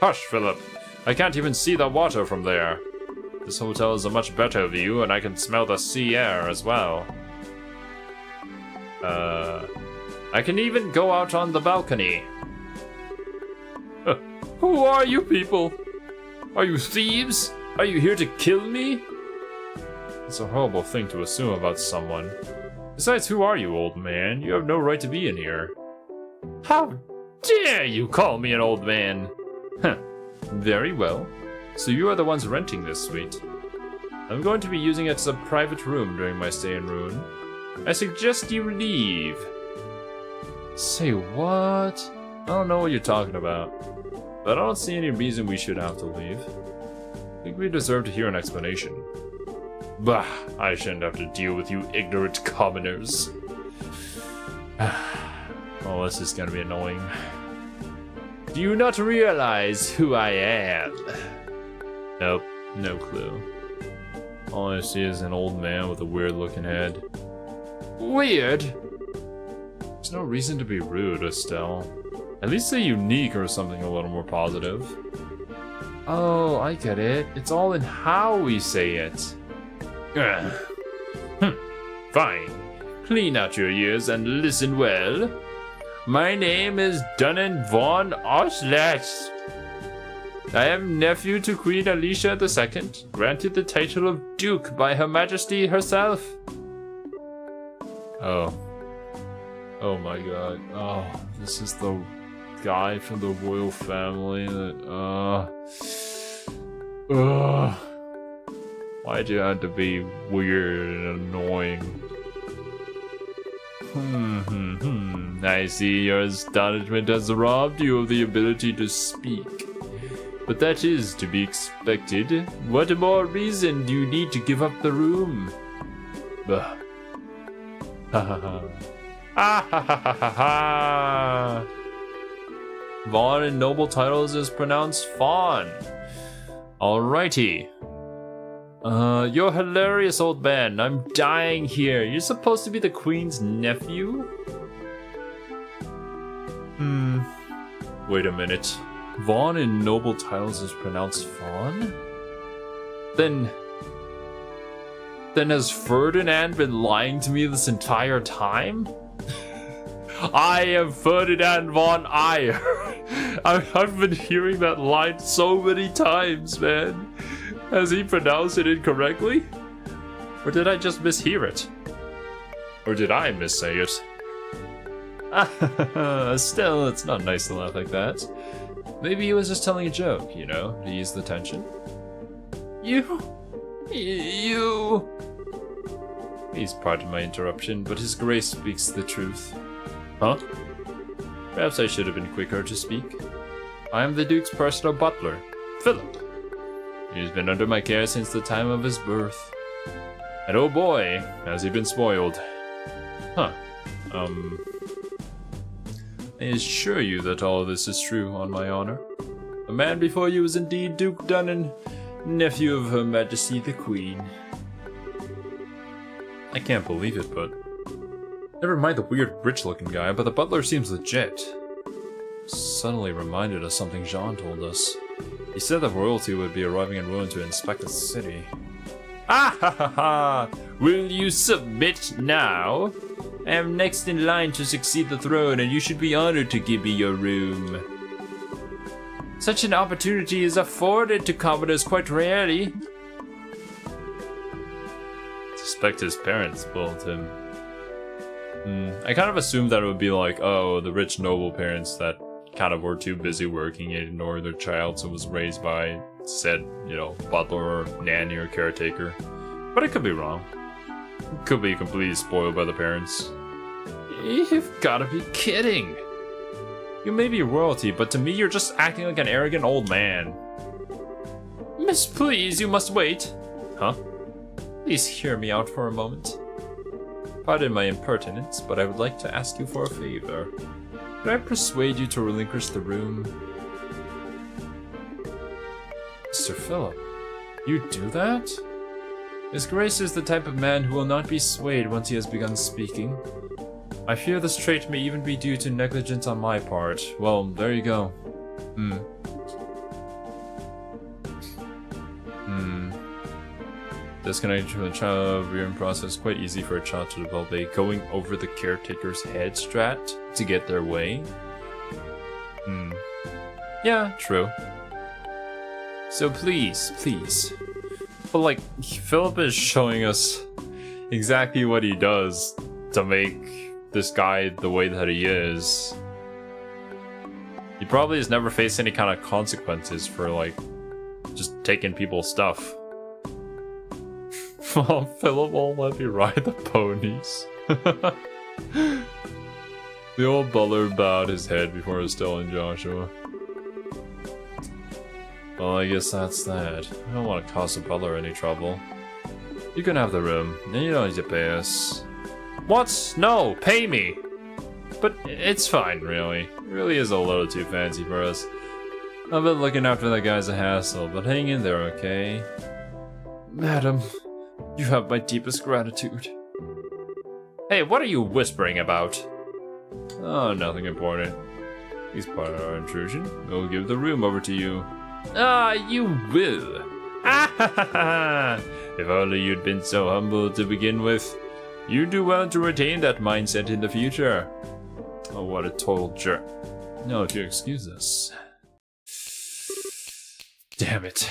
Hush, Philip. I can't even see the water from there. This hotel is a much better view, and I can smell the sea air as well. I can even go out on the balcony. Who are you people? Are you thieves? Are you here to kill me? It's a horrible thing to assume about someone. Besides, who are you, old man? You have no right to be in here. How dare you call me an old man? Very well. So you are the ones renting this suite. I'm going to be using it as a private room during my stay in Ruin. I suggest you leave. Say what? I don't know what you're talking about. But I don't see any reason we should have to leave. I think we deserve to hear an explanation. Bah, I shouldn't have to deal with you ignorant commoners. Oh, this is gonna be annoying. Do you not realize who I am? Nope, no clue. All I see is an old man with a weird looking head. Weird? There's no reason to be rude, Estelle. At least say unique or something a little more positive. Oh, I get it. It's all in how we say it. Fine. Clean out your ears and listen well. My name is Dunnen von Oslet. I am nephew to Queen Alicia II, granted the title of Duke by Her Majesty herself. Oh. Oh my god. Oh, this is the guy from the royal family that, why do you have to be weird and annoying? I see your astonishment has robbed you of the ability to speak. But that is to be expected. What more reason do you need to give up the room? Ha ha ha. Ah ha ha ha ha ha. Vaughn in noble titles is pronounced Fawn. Alrighty. You're hilarious, old man. I'm dying here. You're supposed to be the queen's nephew? Wait a minute. Vaughn in noble titles is pronounced Fawn? Then has Ferdinand been lying to me this entire time? I am Ferdinand von Eyre. I've been hearing that line so many times, man. Has he pronounced it incorrectly? Or did I just mishear it? Or did I missay it? Still, it's not nice to laugh like that. Maybe he was just telling a joke, you know, to ease the tension. You... Please pardon my interruption, but His Grace speaks the truth. Huh? Perhaps I should have been quicker to speak. I am the Duke's personal butler, Philip. He has been under my care since the time of his birth. And oh boy, has he been spoiled. Huh. I assure you that all of this is true, on my honor. The man before you is indeed Duke Dunnan, nephew of Her Majesty the Queen. I can't believe it, but... Never mind the weird, rich-looking guy, but the butler seems legit. Suddenly reminded of something Jean told us. He said that royalty would be arriving in Rouen to inspect the city. Ah ha ha ha! Will you submit now? I am next in line to succeed the throne, and you should be honored to give me your room. Such an opportunity is afforded to commoners quite rarely. I suspect his parents spoiled him. I kind of assumed that it would be like, oh, the rich noble parents that kind of were too busy working and ignored their child, so was raised by said, you know, butler or nanny or caretaker. But it could be wrong. It could be completely spoiled by the parents. You've gotta be kidding! You may be royalty, but to me you're just acting like an arrogant old man. Miss, please, you must wait. Huh? Please hear me out for a moment. Pardon my impertinence, but I would like to ask you for a favor. Could I persuade you to relinquish the room? Mr. Philip, you do that? His Grace is the type of man who will not be swayed once he has begun speaking. I fear this trait may even be due to negligence on my part. Well, there you go. Disconnecting from the child rearing process, quite easy for a child to develop a going over the caretaker's head strat to get their way. Yeah, true. So please. But like, Philip is showing us exactly what he does to make this guy the way that he is. He probably has never faced any kind of consequences for like just taking people's stuff. Well, Philip won't let me ride the ponies. The old butler bowed his head before Estelle and Joshua. Well, I guess that's that. I don't want to cause the butler any trouble. You can have the room, and you don't need to pay us. What? No, pay me! But it's fine, really. It really is a little too fancy for us. I've been looking after that guy's a hassle, but hang in there, okay? Madam, you have my deepest gratitude. Hey, what are you whispering about? Oh, nothing important. Please pardon our intrusion. We'll give the room over to you. Ah, you will. Ah ha ha ha! If only you'd been so humble to begin with. You do well to retain that mindset in the future. Oh, what a total jerk. No, if you excuse us. Damn it.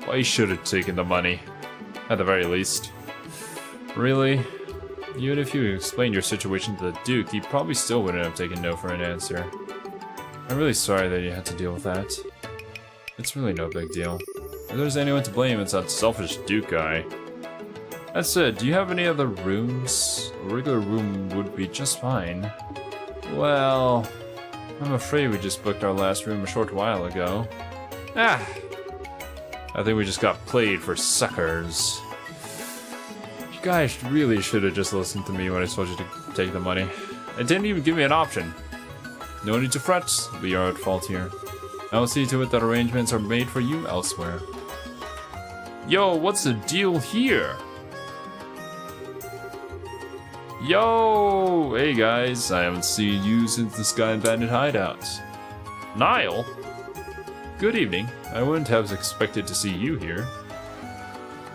Well, you should have taken the money. At the very least. Really? Even if you explained your situation to the Duke, he probably still wouldn't have taken no for an answer. I'm really sorry that you had to deal with that. It's really no big deal. If there's anyone to blame, it's that selfish Duke guy. That said, do you have any other rooms? A regular room would be just fine. Well, I'm afraid we just booked our last room a short while ago. Ah! I think we just got played for suckers. You guys really should have just listened to me when I told you to take the money. It didn't even give me an option. No need to fret, we are at fault here. I will see to it that arrangements are made for you elsewhere. Yo, what's the deal here? Yo! Hey guys, I haven't seen you since the Sky Bandit hideout. Niall? Good evening. I wouldn't have expected to see you here.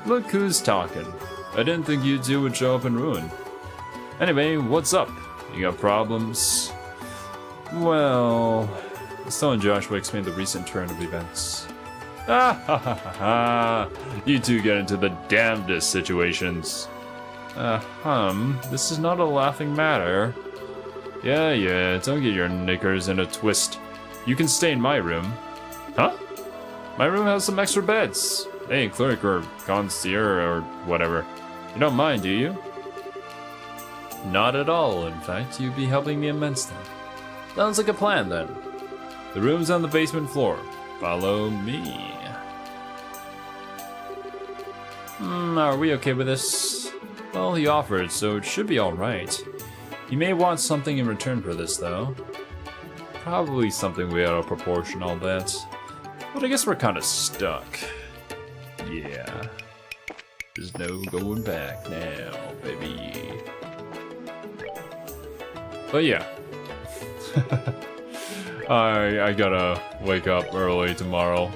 Look who's talking. I didn't think you two would show up in Ruin. Anyway, what's up? You got problems? Well... Estelle and Joshua explained the recent turn of events. Ah ha ha ha ha! You two get into the damnedest situations. This is not a laughing matter. Yeah, don't get your knickers in a twist. You can stay in my room. Huh? My room has some extra beds. Hey, clerk or concierge or whatever. You don't mind, do you? Not at all, in fact. You'd be helping me immensely. Sounds like a plan, then. The room's on the basement floor. Follow me. Are we okay with this? Well, he offered, so it should be alright. He may want something in return for this, though. Probably something way out of proportion, I'll bet. But I guess we're kind of stuck. Yeah. There's no going back now, baby. But yeah. I gotta wake up early tomorrow.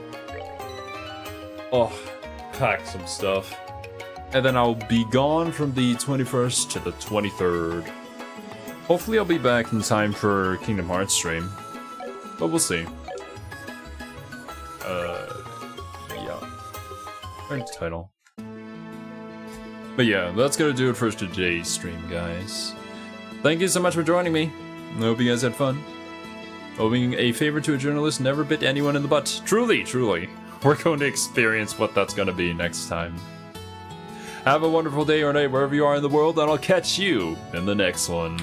Oh, pack some stuff. And then I'll be gone from the 21st to the 23rd. Hopefully I'll be back in time for Kingdom Hearts stream. But we'll see. Yeah. Right title. But yeah, that's gonna do it for today's stream, guys. Thank you so much for joining me. I hope you guys had fun. Owing a favor to a journalist never bit anyone in the butt. Truly, truly. We're going to experience what that's gonna be next time. Have a wonderful day or night wherever you are in the world, and I'll catch you in the next one.